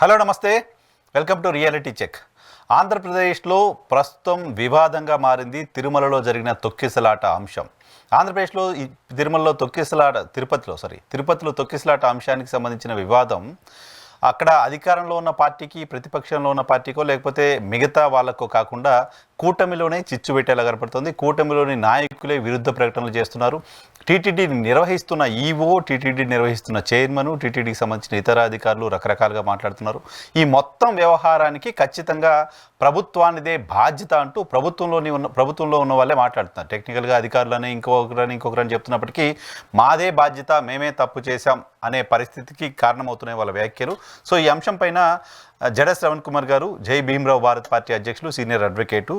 Hello నమస్తే, welcome to reality check. ఆంధ్రప్రదేశ్లో ప్రస్తుతం వివాదంగా మారింది తిరుమలలో జరిగిన తొక్కిసలాట అంశం. ఆంధ్రప్రదేశ్లో ఈ తిరుపతిలో తొక్కిసలాట అంశానికి సంబంధించిన వివాదం అక్కడ అధికారంలో ఉన్న పార్టీకి, ప్రతిపక్షంలో ఉన్న పార్టీకో లేకపోతే మిగతా వాళ్ళకో కాకుండా కూటమిలోనే చిచ్చు పెట్టేలా కనపడుతుంది. కూటమిలోని నాయకులే విరుద్ధ ప్రకటనలు చేస్తున్నారు. టీటీడీ నిర్వహిస్తున్న ఈవో, టీటీడీ నిర్వహిస్తున్న చైర్మన్, టీటీడీకి సంబంధించిన ఇతర అధికారులు రకరకాలుగా మాట్లాడుతున్నారు. ఈ మొత్తం వ్యవహారానికి ఖచ్చితంగా ప్రభుత్వానిదే బాధ్యత అంటూ ప్రభుత్వంలో ఉన్న వాళ్ళే మాట్లాడుతున్నారు. టెక్నికల్గా అధికారులని ఇంకొకరని చెప్తున్నప్పటికీ మాదే బాధ్యత, మేమే తప్పు చేశాం అనే పరిస్థితికి కారణమవుతున్నాయి వాళ్ళ వ్యాఖ్యలు. సో ఈ అంశం పైన జడ శ్రవణ్ కుమార్ గారు, జై భీమ్రావ్ భారత్ పార్టీ అధ్యక్షులు, సీనియర్ అడ్వకేటు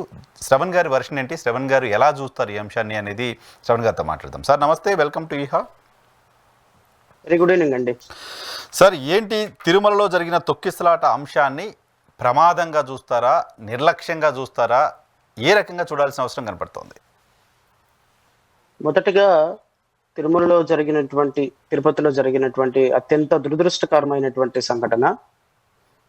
శ్రవణ్ గారి వర్షన్ ఏంటి, శ్రవణ్ గారు ఎలా చూస్తారు ఈ అంశాన్ని అనేది శ్రవణ్ గారితో మాట్లాడదాం. సార్ నమస్తే, వెల్కమ్ టు ఈహా. వెరీ గుడ్ ఈవినింగ్ అండి. సార్ ఏంటి తిరుమలలో జరిగిన తొక్కిసలాట అంశాన్ని ప్రమాదంగా చూస్తారా, నిర్లక్ష్యంగా చూస్తారా, ఏ రకంగా చూడాల్సిన అవసరం కనపడుతోంది? మొదటగా తిరుపతిలో జరిగినటువంటి అత్యంత దురదృష్టకరమైనటువంటి సంఘటన.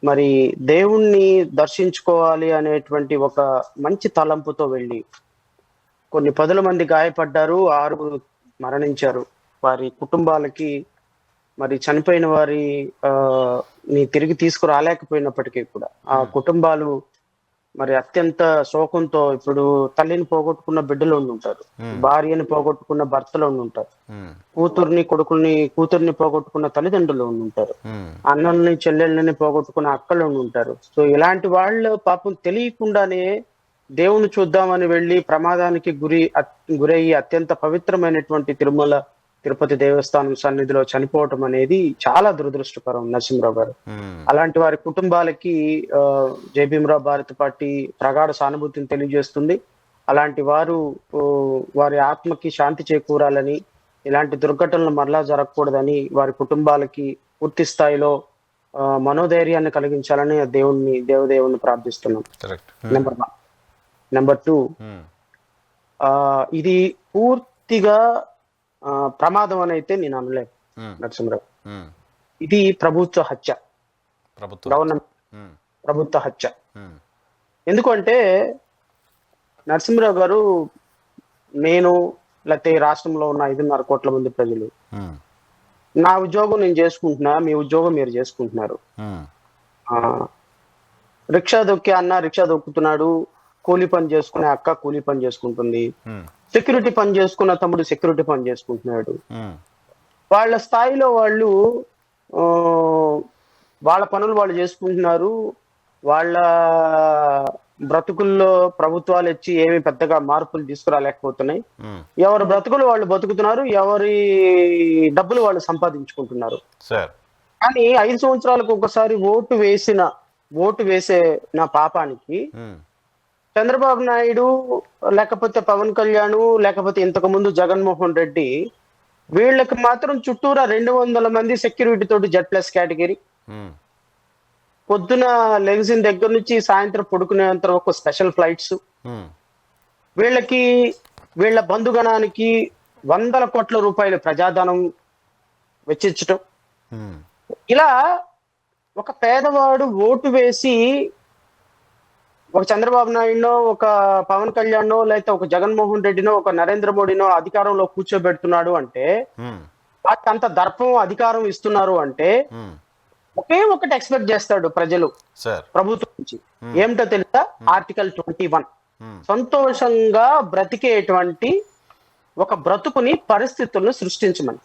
మరి దేవుణ్ణి దర్శించుకోవాలి అనేటువంటి ఒక మంచి తలంపుతో వెళ్ళి కొన్ని పదుల మంది గాయపడ్డారు, 6 మరణించారు. వారి కుటుంబాలకి మరి చనిపోయిన వారి ని తిరిగి తీసుకురాలేకపోయినప్పటికీ కూడా ఆ కుటుంబాలు మరి అత్యంత శోకంతో, ఇప్పుడు తల్లిని పోగొట్టుకున్న బిడ్డలు ఉంటారు, భార్యని పోగొట్టుకున్న భర్తలు ఉంటారు, కూతుర్ని పోగొట్టుకున్న తల్లిదండ్రులు ఉంటారు, అన్నల్ని చెల్లెళ్ళని పోగొట్టుకున్న అక్కలు ఉంటారు. సో ఇలాంటి వాళ్ళు పాపం తెలియకుండానే దేవుని చూద్దామని వెళ్ళి ప్రమాదానికి గురయ్యి అత్యంత పవిత్రమైనటువంటి తిరుపతి దేవస్థానం సన్నిధిలో చనిపోవటం అనేది చాలా దురదృష్టకరం. నరసింహరావు గారు, అలాంటి వారి కుటుంబాలకి జై భీమ్రావ్ భారత్ పార్టీ ప్రగాఢ సానుభూతిని తెలియజేస్తుంది. అలాంటి వారి ఆత్మకి శాంతి చేకూరాలని, ఇలాంటి దుర్ఘటనలు మరలా జరగకూడదని వారి కుటుంబాలకి పూర్తి స్థాయిలో మనోధైర్యాన్ని కలిగించాలని దేవదేవుని ప్రార్థిస్తున్నాం. నెంబర్ 1. నెంబర్ 2, ఇది పూర్తిగా ప్రమాదం అని అయితే నేను అనలేదు నరసింహరావు. ఇది ప్రభుత్వ హత్య, గవర్నమెంట్ ప్రభుత్వ హత్య. ఎందుకంటే నరసింహరావు గారు, నేను లేకపోతే రాష్ట్రంలో ఉన్న 5.5 కోట్ల మంది ప్రజలు, నా ఉద్యోగం నేను చేసుకుంటున్నా, మీ ఉద్యోగం మీరు చేసుకుంటున్నారు. రిక్షా దొక్కే అన్న రిక్షా దొక్కుతున్నాడు, కూలీ పని చేసుకునే అక్క కూలీ పని చేసుకుంటుంది, సెక్యూరిటీ పని చేసుకున్న తమ్ముడు సెక్యూరిటీ పని చేసుకుంటున్నాడు. వాళ్ళ స్థాయిలో వాళ్ళు వాళ్ళ పనులు వాళ్ళు చేసుకుంటున్నారు. వాళ్ళ బ్రతుకుల్లో ప్రభుత్వాలు ఇచ్చి ఏమి పెద్దగా మార్పులు తీసుకురాలేకపోతున్నాయి. ఎవరి బ్రతుకులు వాళ్ళు బతుకుతున్నారు, ఎవరి డబ్బులు వాళ్ళు సంపాదించుకుంటున్నారు. కానీ 5 సంవత్సరాలకు ఒకసారి ఓటు వేసే నా పాపానికి చంద్రబాబు నాయుడు, లేకపోతే పవన్ కళ్యాణ్, లేకపోతే ఇంతకు ముందు జగన్మోహన్ రెడ్డి, వీళ్ళకి మాత్రం చుట్టూరా 200 మంది సెక్యూరిటీ తోటి Z+ కేటగిరీ, పొద్దున లెగిసిన దగ్గర నుంచి సాయంత్రం పడుకునేంత వరకు స్పెషల్ ఫ్లైట్స్, వీళ్ళ బంధుగణానికి 100 కోట్ల రూపాయల ప్రజాధనం వెచ్చించటం. ఇలా ఒక పేదవాడు ఓటు వేసి ఒక చంద్రబాబు నాయుడునో, ఒక పవన్ కళ్యాణ్నో, లేకపోతే ఒక జగన్మోహన్ రెడ్డినో, ఒక నరేంద్ర మోడీనో అధికారంలో కూర్చోబెడుతున్నాడు అంటే, వాటికి అంత దర్పం అధికారం ఇస్తున్నారు అంటే ఒకే ఒకటి ఎక్స్పెక్ట్ చేస్తాడు ప్రజలు ప్రభుత్వం నుంచి. ఏమిటో తెలుసా? ఆర్టికల్ 21. సంతోషంగా బ్రతికేటువంటి ఒక బ్రతుకుని, పరిస్థితులను సృష్టించమని.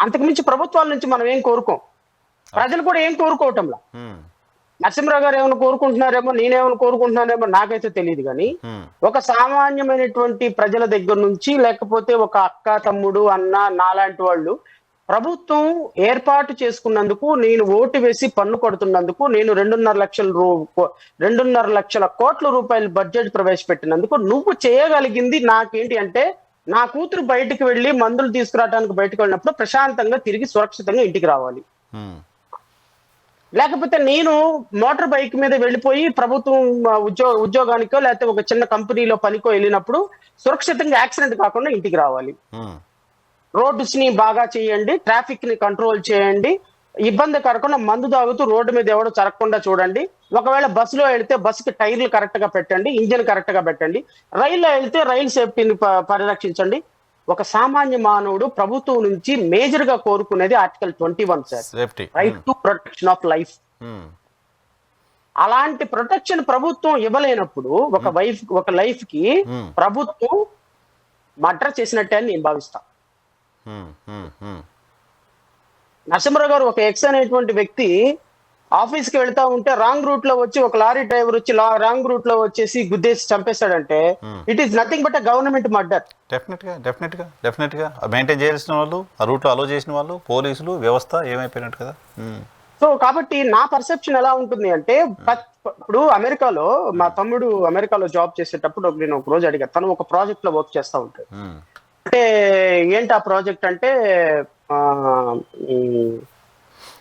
అంతకుమించి ప్రభుత్వాల నుంచి మనం ఏం కోరుకోం, ప్రజలు కూడా ఏం కోరుకోవటంలా. నరసింహరావు గారు ఏమైనా కోరుకుంటున్నారేమో, నేనేమైనా కోరుకుంటున్నానేమో నాకైతే తెలియదు. కానీ ఒక సామాన్యమైనటువంటి ప్రజల దగ్గర నుంచి, లేకపోతే ఒక అక్క, తమ్ముడు, అన్న, నాలాంటి వాళ్ళు ప్రభుత్వం ఏర్పాటు చేసుకున్నందుకు, నేను ఓటు వేసి పన్ను కొడుతున్నందుకు, నేను 2.5 లక్షల కోట్ల రూపాయల బడ్జెట్ ప్రవేశపెట్టినందుకు నువ్వు చేయగలిగింది నాకేంటి అంటే, నా కూతురు బయటకు వెళ్ళి మందులు తీసుకురావడానికి బయటకు వెళ్ళినప్పుడు ప్రశాంతంగా తిరిగి సురక్షితంగా ఇంటికి రావాలి. లేకపోతే నేను మోటార్ బైక్ మీద వెళ్ళిపోయి ప్రభుత్వం ఉద్యోగానికో లేకపోతే ఒక చిన్న కంపెనీలో పనికో వెళ్ళినప్పుడు సురక్షితంగా యాక్సిడెంట్ కాకుండా ఇంటికి రావాలి. రోడ్స్ ని బాగా చేయండి, ట్రాఫిక్ ని కంట్రోల్ చేయండి, ఇబ్బందికరకుండా మందు తాగుతూ రోడ్డు మీద ఎవడో జరగకుండా చూడండి. ఒకవేళ బస్సులో వెళ్తే బస్సుకి టైర్లు కరెక్ట్ గా పెట్టండి, ఇంజిన్ కరెక్ట్ గా పెట్టండి. రైల్లో వెళ్తే రైలు సేఫ్టీని పరిరక్షించండి. ఒక సామాన్య మానవుడు ప్రభుత్వం నుంచి మేజర్ గా కోరుకునేది article 21 sir, safety, right to protection of life. అలాంటి ప్రొటెక్షన్ ప్రభుత్వం ఇవ్వలేనప్పుడు ఒక లైఫ్ కి ప్రభుత్వం మర్డర్ చేసినట్టే అని నేను భావిస్తా. నరసింహరావు గారు ఒక ఎక్స్ అనేటువంటి వ్యక్తి ఆఫీస్ కి వెళ్తా ఉంటే రాంగ్ రూట్ లో వచ్చి ఒక లారీ డ్రైవర్ వచ్చి రాంగ్ రూట్ లో వచ్చేసి గుద్దేసి చంపేశాడంటే it is nothing but government murder. Definite గా మెయింటైన్ చేయాల్సిన వాళ్ళు, ఆ రూట్ లో అలో చేసిన వాళ్ళు, పోలీసులు, వ్యవస్థ ఏమైపోయినట్టు కదా. సో కాబట్టి నా పర్సెప్షన్ ఎలా ఉంటుంది అంటే, ఇప్పుడు అమెరికాలో మా తమ్ముడు అమెరికాలో జాబ్ చేసేటప్పుడు నేను ఒక రోజు అడిగా, తను ఒక ప్రాజెక్ట్ లో వర్క్ చేస్తా ఉంటాడు. అంటే ఏంటి ఆ ప్రాజెక్ట్ అంటే,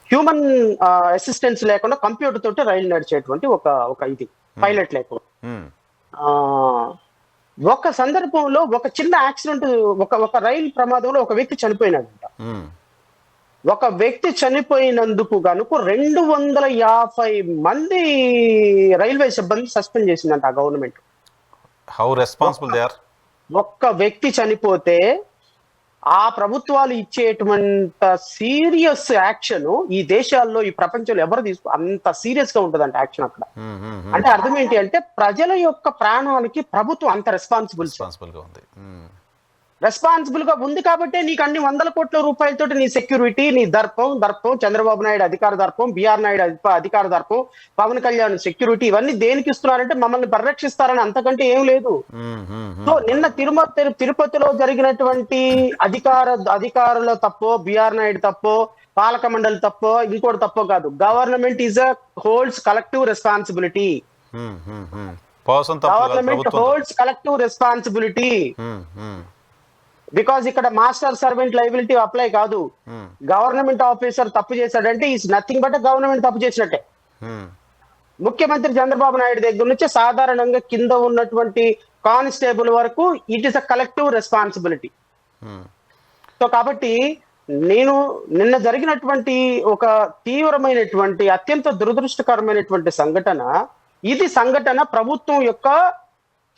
హ్యూమన్ అసిస్టెన్స్ లేకుండా కంప్యూటర్ తోటి రైలు నడిచేటువంటి ఒక ఇది పైలట్ లేకుండా. ఒక సందర్భంలో ఒక చిన్న యాక్సిడెంట్, ఒక రైలు ప్రమాదంలో ఒక వ్యక్తి చనిపోయినాడంట. ఒక వ్యక్తి చనిపోయినందుకు గనుక 250 మంది రైల్వే సిబ్బంది సస్పెండ్ చేసిందంట ఆ government. How responsible they are. ఒక్క వ్యక్తి చనిపోతే ఆ ప్రభుత్వాలు ఇచ్చేటువంటి సీరియస్ యాక్షన్ ఈ దేశాల్లో, ఈ ప్రపంచంలో ఎవరు అంత సీరియస్ గా ఉంటదంట యాక్షన్ అక్కడ. అంటే అర్థం ఏంటి అంటే, ప్రజల యొక్క ప్రాణాలకి ప్రభుత్వం అంత రెస్పాన్సిబుల్ గా ఉంది. రెస్పాన్సిబుల్ గా ఉంది కాబట్టి నీకు అన్ని 100 కోట్ల రూపాయలతోటి నీ సెక్యూరిటీ, నీ దర్పం, చంద్రబాబు నాయుడు అధికార దర్పం, బిఆర్ నాయుడు అధికార దర్పం, పవన్ కళ్యాణ్ సెక్యూరిటీ, ఇవన్నీ దేనికి ఇస్తున్నారంటే మమ్మల్ని పరిరక్షిస్తారని, అంతకంటే ఏం లేదు. సో నిన్న తిరుపతిలో జరిగినటువంటి అధికారుల తప్పో, బిఆర్ నాయుడు తప్పో, పాలక మండలి తప్పో, ఇంకోటి తప్పో కాదు. Government is holds collective responsibility. Government holds collective responsibility. Because ఇక్కడ మాస్టర్ సర్వెంట్ లైబిలిటీ అప్లై కాదు. గవర్నమెంట్ ఆఫీసర్ తప్పు చేశాడంటే ఈజ్ నథింగ్ బట్ గవర్నమెంట్ తప్పు చేసినట్టే. ముఖ్యమంత్రి చంద్రబాబు నాయుడు దగ్గర నుంచి సాధారణంగా కింద ఉన్నటువంటి కానిస్టేబుల్ వరకు it is a collective responsibility. So కాబట్టి నేను నిన్న జరిగినటువంటి ఒక తీవ్రమైనటువంటి, అత్యంత దురదృష్టకరమైనటువంటి సంఘటన ప్రభుత్వం యొక్క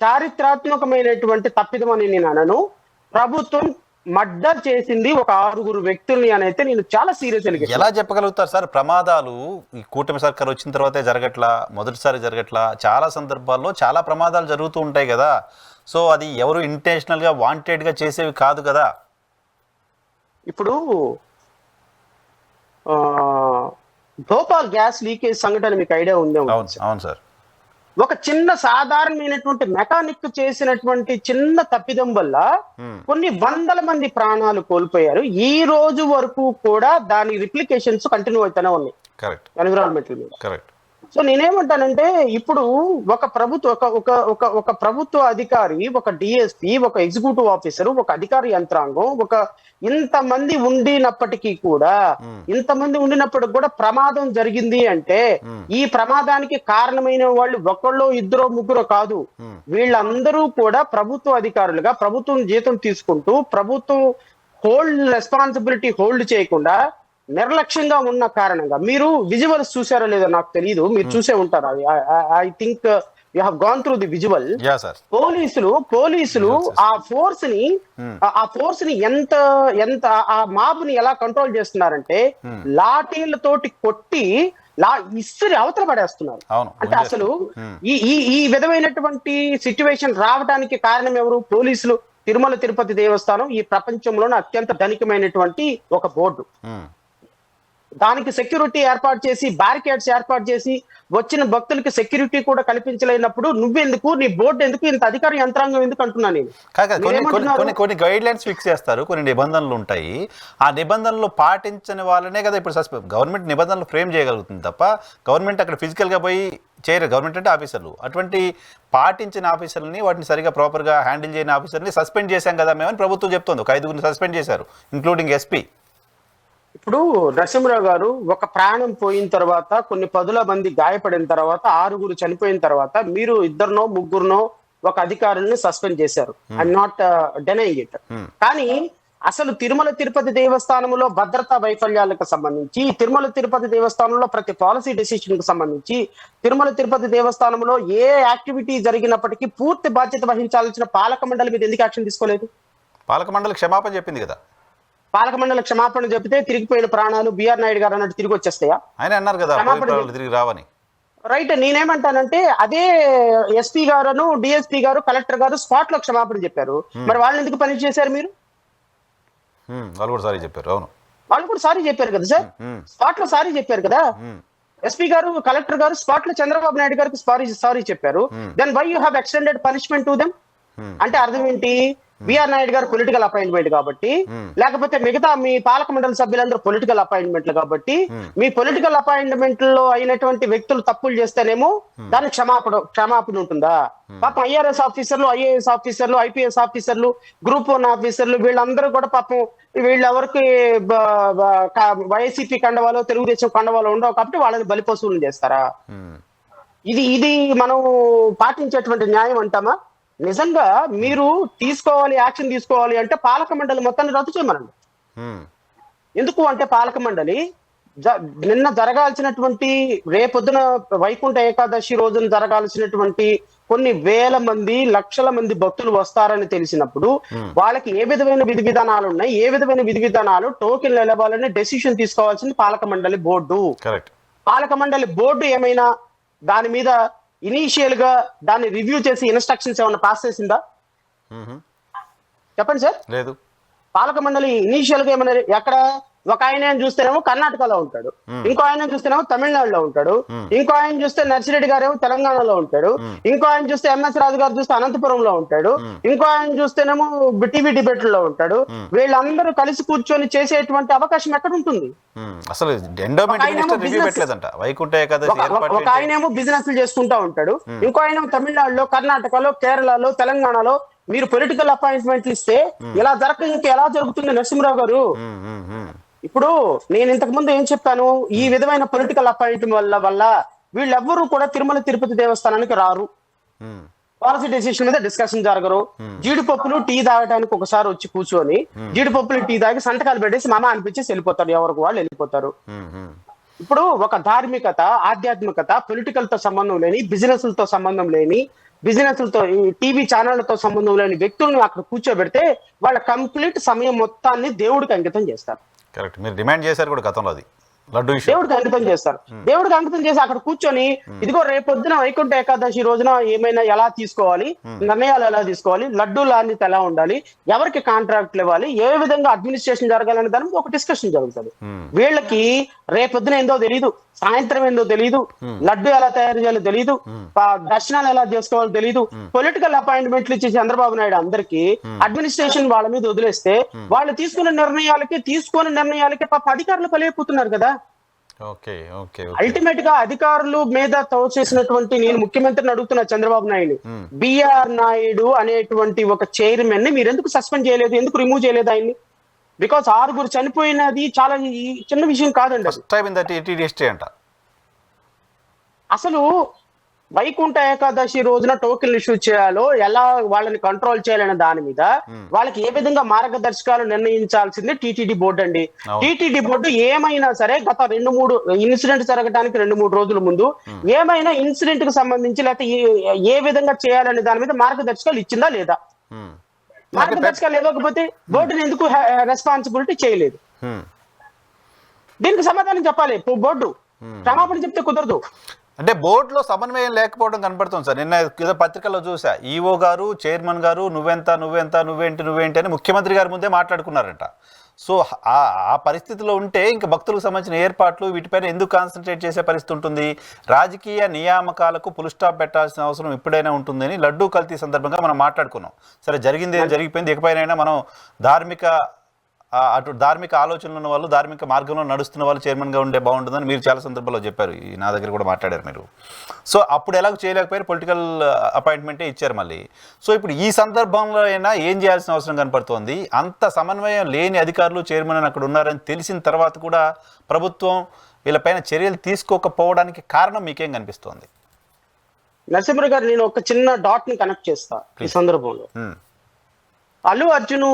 చారిత్రాత్మకమైనటువంటి తప్పిదం అని నేను అనను. ప్రభుత్వం మర్డర్ చేసింది ఒక 6 వ్యక్తుల్ని అని అయితే నేను చాలా సీరియస్. ఎలా చెప్పగలుగుతారు సార్? ప్రమాదాలు ఈ కూటమి సర్కార్ వచ్చిన తర్వాతే జరగట్లా, మొదటిసారి జరగట్లా. చాలా సందర్భాల్లో చాలా ప్రమాదాలు జరుగుతూ ఉంటాయి కదా. సో అది ఎవరు ఇంటెన్షనల్ గా, వాంటెడ్ గా చేసేవి కాదు కదా. ఇప్పుడు భోపాల్ గ్యాస్ లీకేజ్ సంఘటన మీకు ఐడియా ఉందే? అవును సార్. ఒక చిన్న సాధారణమైనటువంటి మెకానిక్ చేసినటువంటి చిన్న తప్పిదం వల్ల కొన్ని 100 మంది ప్రాణాలు కోల్పోయారు. ఈ రోజు వరకు కూడా దాని రిప్లికేషన్స్ కంటిన్యూ అవుతూనే ఉన్నాయి ఎన్విరాన్మెంటల్ మీద. సో నేనేమంటానంటే, ఇప్పుడు ఒక ప్రభుత్వ అధికారి, ఒక డిఎస్పీ, ఒక ఎగ్జిక్యూటివ్ ఆఫీసర్, ఒక అధికార యంత్రాంగం, ఇంతమంది ఉండినప్పటికీ కూడా ప్రమాదం జరిగింది అంటే ఈ ప్రమాదానికి కారణమైన వాళ్ళు ఒకళ్ళో ఇద్దరో ముగ్గురో కాదు. వీళ్ళందరూ కూడా ప్రభుత్వ అధికారులుగా ప్రభుత్వం జీతం తీసుకుంటూ ప్రభుత్వం రెస్పాన్సిబిలిటీ హోల్డ్ చేయకుండా నిర్లక్ష్యంగా ఉన్న కారణంగా, మీరు విజువల్స్ చూసారో లేదో నాకు తెలియదు, మీరు చూసే ఉంటారు. I think you have gone through the visual. పోలీసులు ఆ ఫోర్స్ ని ఎంత ఆ మాబ్ ని ఎలా కంట్రోల్ చేస్తున్నారంటే లాఠీలతోటి కొట్టి ఇస్త్రీ అవతల పడేస్తున్నారు. అంటే అసలు ఈ విధమైనటువంటి సిచ్యువేషన్ రావడానికి కారణం ఎవరు? పోలీసులు. తిరుమల తిరుపతి దేవస్థానం ఈ ప్రపంచంలోనే అత్యంత ధనికమైనటువంటి ఒక బోర్డు. దానికి సెక్యూరిటీ ఏర్పాటు చేసి, బ్యారికేడ్స్ ఏర్పాటు చేసి, వచ్చిన భక్తులకి సెక్యూరిటీ కూడా కల్పించలేనప్పుడు నువ్వెందుకు, నీ బోర్డు ఎందుకు, ఇంత అధికార యంత్రాంగం ఎందుకు అంటున్నా నేను. కొన్ని గైడ్ లైన్స్ ఫిక్స్ చేస్తారు, కొన్ని నిబంధనలు ఉంటాయి. ఆ నిబంధనలు పాటించని వాళ్ళనే కదా ఇప్పుడు గవర్నమెంట్ నిబంధనలు ఫ్రేమ్ చేయగలుగుతుంది తప్ప గవర్నమెంట్ అక్కడ ఫిజికల్ గా పోయి చేయరు. గవర్నమెంట్ అంటే ఆఫీసర్లు. అటువంటి పాటించిన ఆఫీసర్లని, వాటిని సరిగా ప్రాపర్ గా హ్యాండిల్ చేయని ఆఫీసర్ని సస్పెండ్ చేశాం కదా మేమని ప్రభుత్వం చెప్తుంది. ఒక 5గురిని సస్పెండ్ చేశారు, ఇంక్లూడింగ్ ఎస్పీ. ఇప్పుడు నరసింహరావు గారు, ఒక ప్రాణం పోయిన తర్వాత, కొన్ని 10 మంది గాయపడిన తర్వాత, 6 చనిపోయిన తర్వాత మీరు 2 ముగ్గురునో ఒక అధికారులను సస్పెండ్ చేశారు. I'm not denying it. కానీ అసలు తిరుమల తిరుపతి దేవస్థానంలో భద్రతా వైఫల్యాలకు సంబంధించి, తిరుమల తిరుపతి దేవస్థానంలో ప్రతి పాలసీ డెసిషన్ కు సంబంధించి, తిరుమల తిరుపతి దేవస్థానంలో ఏ యాక్టివిటీ జరిగినప్పటికీ పూర్తి బాధ్యత వహించాల్సిన పాలక మండలి మీద ఎందుకు యాక్షన్ తీసుకోలేదు? పాలక మండలి క్షమాపణ చెప్పింది కదా. పాలక మండలి క్షమాపణ చెబితే తిరిగిపోయిన ప్రాణాలు బిఆర్ నాయుడు గారు అన్నట్టు తిరిగి వచ్చేస్తాయా? ఆయన అన్నారు కదా క్షమాపణ తిరిగి రావని. రైట్. నేనేమంటానంటే అదే ఎస్పీ గారును డిఎస్పీ గారు కలెక్టర్ గారు స్పాట్ లో క్షమాపణ చెప్పారు. మరి వాళ్ళు ఎందుకు పని చేశారు మీరు? వాళ్ళు కూడా సారీ చెప్పారు. అవును, వాళ్ళు కూడా సారీ చెప్పారు కదా సార్, స్పాట్ లో సారీ చెప్పారు కదా. ఎస్పీ గారు కలెక్టర్ గారు స్పాట్ లో చంద్రబాబు నాయుడు గారికి సారీ చెప్పారు. Then why you have extended punishment to them? అంటే అర్థం ఏంటి? బిఆర్ నాయుడు గారు పొలిటికల్ అపాయింట్మెంట్ కాబట్టి, లేకపోతే మిగతా మీ పాలక మండలి సభ్యులందరూ పొలిటికల్ అపాయింట్మెంట్లు కాబట్టి, మీ పొలిటికల్ అపాయింట్మెంట్ లో అయినటువంటి వ్యక్తులు తప్పులు చేస్తేనేమో దానికి క్షమాపణ ఉంటుందా? పాపం ఐఆర్ఎస్ ఆఫీసర్లు, ఐఏఎస్ ఆఫీసర్లు, ఐపీఎస్ ఆఫీసర్లు, గ్రూప్ 1 ఆఫీసర్లు వీళ్ళందరూ కూడా పాపం వీళ్ళెవరికి వైసీపీ కండవాలో తెలుగుదేశం కండవాలో ఉండవు కాబట్టి వాళ్ళని బలిపశువులు చేస్తారా? ఇది మనం పాటించేటువంటి న్యాయం అంటామా? నిజంగా మీరు యాక్షన్ తీసుకోవాలి అంటే పాలక మండలి మొత్తాన్ని రద్దు చేయమనండి. ఎందుకు అంటే పాలక మండలి నిన్న జరగాల్సినటువంటి, రేపొద్దున వైకుంఠ ఏకాదశి రోజున జరగాల్సినటువంటి కొన్ని వేల మంది, లక్షల మంది భక్తులు వస్తారని తెలిసినప్పుడు వాళ్ళకి ఏ విధమైన విధి విధానాలు ఉన్నాయి, ఏ విధమైన విధి విధానాలు టోకెన్లు ఇవ్వాలని డెసిషన్ తీసుకోవాల్సింది పాలక మండలి బోర్డు. పాలక మండలి బోర్డు ఏమైనా దాని మీద ఇనీషియల్ గా దాన్ని రివ్యూ చేసి ఇన్స్ట్రక్షన్స్ ఏమైనా పాస్ చేసిందా? చెప్పండి సార్. లేదు. పాలక మండలి ఇనీషియల్ గా ఏమైనా ఎక్కడ ఒక ఆయన చూస్తేనేమో కర్ణాటకలో ఉంటాడు, ఇంకో ఆయన చూస్తేనేమో తమిళనాడులో ఉంటాడు, ఇంకో ఆయన చూస్తే నర్సిరెడ్డి గారేమో తెలంగాణలో ఉంటాడు, ఇంకో ఆయన చూస్తే ఎంఎస్ రాజు గారు చూస్తే అనంతపురంలో ఉంటాడు, ఇంకో ఆయన చూస్తేనేమో టీవీ డిబేట్ లో ఉంటాడు. వీళ్ళందరూ కలిసి కూర్చొని చేసేటువంటి అవకాశం ఎక్కడ ఉంటుంది? అసలు ఒక ఆయనేమో బిజినెస్ చేసుకుంటా ఉంటాడు, ఇంకో ఆయన తమిళనాడులో, కర్ణాటకలో, కేరళలో, తెలంగాణలో మీరు పొలిటికల్ అపాయింట్మెంట్లు ఇస్తే ఇలా ఎలా జరుగుతుంది నరసింహరావు గారు? ఇప్పుడు నేను ఇంతకు ముందు ఏం చెప్పాను, ఈ విధమైన పొలిటికల్ అపాయింట్మెంట్ వల్ల వీళ్ళెవ్వరూ కూడా తిరుమల తిరుపతి దేవస్థానానికి రారు, పాలసీ డెసిషన్ మీద డిస్కషన్ జరగరు. జీడిపప్పులు టీ తాగడానికి ఒకసారి వచ్చి కూర్చొని జీడిపప్పులు టీ తాగి సంతకాలు పెట్టేసి మామ అనిపించేసి వెళ్ళిపోతారు, ఎవరికి వాళ్ళు వెళ్ళిపోతారు. ఇప్పుడు ఒక ధార్మికత, ఆధ్యాత్మికత, పొలిటికల్ తో సంబంధం లేని, బిజినెస్లతో సంబంధం లేని, బిజినెస్లతో టీవీ ఛానళ్లతో సంబంధం లేని వ్యక్తులను అక్కడ కూర్చోబెడితే వాళ్ళ కంప్లీట్ సమయం మొత్తాన్ని దేవుడికి అంకితం చేస్తారు. కరెక్ట్. మీరు డిమాండ్ చేశారు కూడా గతంలో, అది లడ్డు దేవుడికి అంకితం చేస్తారు. దేవుడికి అంకితం చేసి అక్కడ కూర్చొని ఇదిగో రేపొద్దున వైకుంఠ ఏకాదశి రోజున ఏమైనా ఎలా తీసుకోవాలి, నిర్ణయాలు ఎలా తీసుకోవాలి, లడ్డూ లాంటి ఎలా ఉండాలి, ఎవరికి కాంట్రాక్ట్లు ఇవ్వాలి, ఏ విధంగా అడ్మినిస్ట్రేషన్ జరగాలనే దాని మీద ఒక డిస్కషన్ జరుగుతుంది. వీళ్ళకి రేపొద్దున ఏందో తెలియదు, సాయంత్రం ఏందో తెలియదు, లడ్డు ఎలా తయారు చేయాలో తెలియదు, దర్శనాలు ఎలా చేసుకోవాలో తెలియదు. పొలిటికల్ అపాయింట్మెంట్లు ఇచ్చే చంద్రబాబు నాయుడు అందరికీ అడ్మినిస్ట్రేషన్ వాళ్ళ మీద వదిలేస్తే వాళ్ళు తీసుకునే నిర్ణయాలకి పాప అధికారులు బలైపోతున్నారు కదా. అల్టిమేట్ గా అధికారులు మీద తోచేసినటువంటి, నేను ముఖ్యమంత్రిని అడుగుతున్నా చంద్రబాబు నాయుడు, బిఆర్ నాయుడు అనేటువంటి ఒక చైర్మన్ ని మీరు ఎందుకు సస్పెండ్ చేయలేదు, ఎందుకు రిమూవ్ చేయలేదు ఆయన్ని? బికాస్ 6 చనిపోయినది చాలా చిన్న విషయం కాదండి. అసలు వైకుంఠ ఏకాదశి రోజున టోకెన్ ఇష్యూ చేయాలో, ఎలా వాళ్ళని కంట్రోల్ చేయాలనే దాని మీద వాళ్ళకి ఏ విధంగా మార్గదర్శకాలు నిర్ణయించాల్సింది టీటీడీ బోర్డు అండి. టీటీడీ బోర్డు ఏమైనా సరే గత 2-3 ఇన్సిడెంట్ జరగడానికి 2-3 రోజుల ముందు ఏమైనా ఇన్సిడెంట్ కు సంబంధించి లేకపోతే ఏ విధంగా చేయాలనే దాని మీద మార్గదర్శకాలు ఇచ్చిందా లేదా? మార్గదర్శకాలు ఇవ్వకపోతే బోర్డుని ఎందుకు రెస్పాన్సిబిలిటీ చేయలేదు? దీనికి సమాధానం చెప్పాలి బోర్డు. క్షమాపణ చెప్తే కుదరదు. అంటే బోర్డులో సమన్వయం లేకపోవడం కనపడుతుంది సార్. నిన్న ఏదో పత్రికల్లో చూసా, ఈఓ గారు, చైర్మన్ గారు నువ్వేంటి అని ముఖ్యమంత్రి గారి ముందే మాట్లాడుకున్నారట. సో ఆ పరిస్థితిలో ఉంటే ఇంకా భక్తులకు సంబంధించిన ఏర్పాట్లు వీటిపైన ఎందుకు కాన్సన్ట్రేట్ చేసే పరిస్థితి ఉంటుంది? రాజకీయ నియామకాలకు ఫుల్ స్టాప్ పెట్టాల్సిన అవసరం ఎప్పుడైనా ఉంటుందని లడ్డూ కల్తీ సందర్భంగా మనం మాట్లాడుకున్నాం. సరే, జరిగింది జరిగిపోయింది, ఇకపైన మనం ధార్మిక ఆలోచనలు ఉన్న వాళ్ళు, ధార్మిక మార్గంలో నడుస్తున్న వాళ్ళు చైర్మన్గా ఉండే బాగుంటుందని మీరు చాలా సందర్భాల్లో చెప్పారు, నా దగ్గర కూడా మాట్లాడారు మీరు. సో అప్పుడు ఎలాగో చేయలేకపోయారు, పొలిటికల్ అపాయింట్మెంటే ఇచ్చారు మళ్ళీ. సో ఇప్పుడు ఈ సందర్భంలో అయినా ఏం చేయాల్సిన అవసరం కనపడుతోంది? అంత సమన్వయం లేని అధికారులు, చైర్మన్ అక్కడ ఉన్నారని తెలిసిన తర్వాత కూడా ప్రభుత్వం వీళ్ళపైన చర్యలు తీసుకోకపోవడానికి కారణం మీకేం కనిపిస్తోంది? నరసింహరావు గారు, నేను ఒక చిన్న డాట్ ని కనెక్ట్ చేస్తా ఈ సందర్భంలో. అల్లు అర్జున్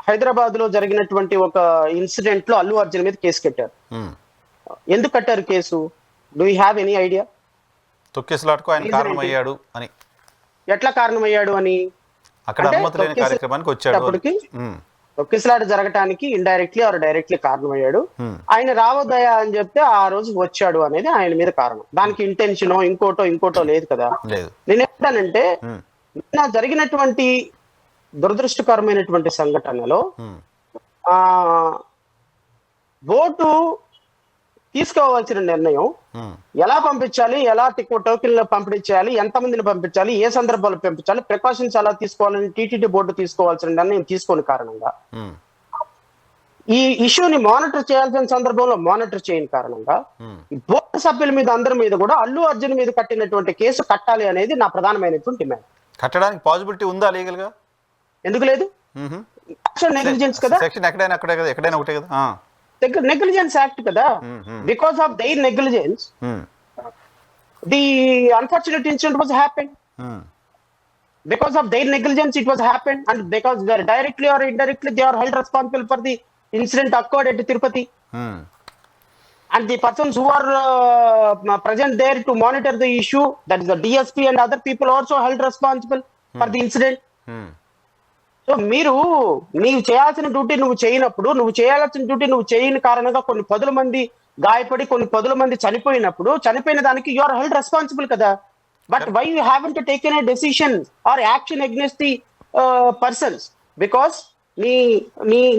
హైదరాబాద్ లో జరిగినటువంటి ఒక ఇన్సిడెంట్ లో అల్లు అర్జున్ మీద కేసు కట్టారు. ఎందుకు కట్టారు case? Do you have any idea? తొక్కిసలాటకు ఆయన కారణమయ్యాడు అని. ఎట్లా కారణమయ్యాడు అని? అక్కడ అనుమతి లేని కార్యక్రమానికి వచ్చాడు. తొక్కిసలాట జరగటానికి ఇండైరెక్ట్లీ ఆర్ డైరెక్ట్లీ కారణమయ్యాడు. ఆయన రావద్దయా అని చెప్తే ఆ రోజు వచ్చాడు అనేది ఆయన మీద కారణం. దానికి ఇంటెన్షన్ ఇంకోటో లేదు కదా. నేను ఏంటంటే నిన్న జరిగినటువంటి దురదృష్టకరమైనటువంటి సంఘటనలో ఓటు తీసుకోవాల్సిన నిర్ణయం ఎలా పంపించాలి, ఎలా టోకెన్లు పంపిణీ చేయాలి, ఎంతమందిని పంపించాలి, ఏ సందర్భాలు పంపించాలి, ప్రికాషన్స్ ఎలా తీసుకోవాలని టీటీడీ బోర్డు తీసుకోవాల్సిన నిర్ణయం తీసుకోని కారణంగా, ఈ ఇష్యూని మానిటర్ చేయాల్సిన సందర్భంలో మానిటర్ చేయని కారణంగా బోర్డు సభ్యుల మీద అందరి మీద కూడా అల్లు అర్జున్ మీద కట్టినటువంటి కేసు కట్టాలి అనేది నా ప్రధానమైనటువంటి డిమాండ్. కట్టడానికి పాసిబిలిటీ ఉందా లీగల్ గా? ఎందుకు లేదు? నెగ్లిజెన్స్ కదా, సెక్షన్ ఎక్కడైనా ఒకటే కదా, నెగ్లిజెన్స్ యాక్ట్ కదా. Because of their negligence the unfortunate incident was happen. Because of their negligence it was happened, and because they are directly or indirectly they are held responsible for the incident occurred at Tirupati. And the persons who are present there to monitor the issue, that is the DSP and other people, also held responsible for the incident. So నీవు చేయాల్సిన duty నువ్వు చేయనప్పుడు, నువ్వు చేయాల్సిన duty నువ్వు చేయని కారణంగా కొన్ని పదుల మంది గాయపడి కొన్ని పదుల మంది చనిపోయినప్పుడు, చనిపోయిన దానికి యు ఆర్ హెల్డ్ రెస్పాన్సిబుల్ కదా. But why you haven't taken a decision or action against the persons? Because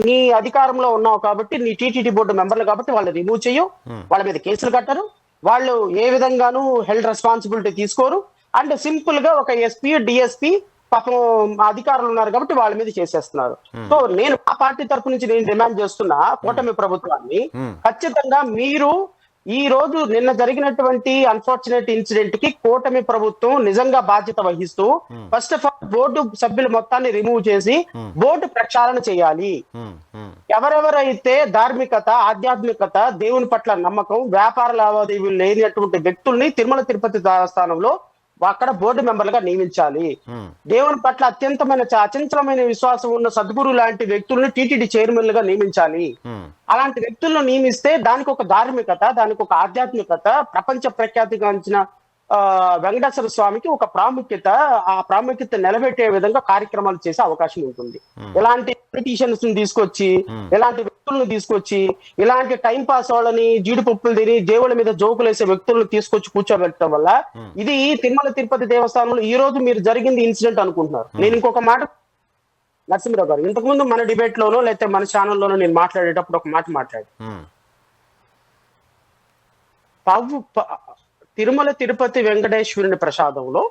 నీ అధికారంలో ఉన్నావు కాబట్టి, నీ టీటీడీ బోర్డు మెంబర్లు కాబట్టి వాళ్ళు రిమూవ్ చేయవు, వాళ్ళ మీద కేసులు కట్టరు, వాళ్ళు ఏ విధంగానూ హెల్డ్ రెస్పాన్సిబిలిటీ తీసుకోరు. అండ్ సింపుల్ గా ఒక ఎస్పీ డిఎస్పీ పాపం అధికారులు ఉన్నారు కాబట్టి వాళ్ళ మీద చేసేస్తున్నారు. సో నేను ఆ పార్టీ తరపు నుంచి నేను డిమాండ్ చేస్తున్నా కూటమి ప్రభుత్వాన్ని, ఖచ్చితంగా మీరు ఈ రోజు నిన్న జరిగినటువంటి అన్ఫార్చునేట్ ఇన్సిడెంట్ కి కూటమి ప్రభుత్వం నిజంగా బాధ్యత వహిస్తూ ఫస్ట్ ఆఫ్ ఆల్ బోర్డు సభ్యుల మొత్తాన్ని రిమూవ్ చేసి బోర్డు ప్రక్షాళన చేయాలి. ఎవరెవరైతే ధార్మికత, ఆధ్యాత్మికత, దేవుని పట్ల నమ్మకం, వ్యాపార లావాదేవీలు లేనటువంటి వ్యక్తుల్ని తిరుమల తిరుపతి దేవస్థానంలో అక్కడ బోర్డు మెంబర్లుగా నియమించాలి. దేవుని పట్ల అత్యంతమైన అచంచలమైన విశ్వాసం ఉన్న సద్గురు లాంటి వ్యక్తులను టీటీడీ చైర్మన్లుగా నియమించాలి. అలాంటి వ్యక్తులను నియమిస్తే దానికి ఒక ధార్మికత, దానికి ఒక ఆధ్యాత్మికత, ప్రపంచ ప్రఖ్యాతిగాంచిన వెంకటేశ్వర స్వామికి ఒక ప్రాముఖ్యత, ఆ ప్రాముఖ్యత నిలబెట్టే విధంగా కార్యక్రమాలు చేసే అవకాశం ఉంటుంది. ఇలాంటి పొలిటీషియన్స్ ని తీసుకొచ్చి, ఇలాంటి వ్యక్తులను తీసుకొచ్చి, ఇలాంటి టైం పాస్ వాళ్ళని జీడిపప్పులు తిని దేవుళ్ళ మీద జోకులు వేసే వ్యక్తులను తీసుకొచ్చి కూర్చోబెట్టడం వల్ల ఇది తిరుమల తిరుపతి దేవస్థానంలో ఈ రోజు మీరు జరిగింది ఇన్సిడెంట్ అనుకుంటున్నారు. నేను ఇంకొక మాట, నరసింహరావు గారు ఇంతకుముందు మన డిబేట్ లోనో లేకపోతే మన ఛానల్లోనో నేను మాట్లాడేటప్పుడు ఒక మాట మాట్లాడు, తిరుమల తిరుపతి వెంకటేశ్వరుని ప్రసాదంలో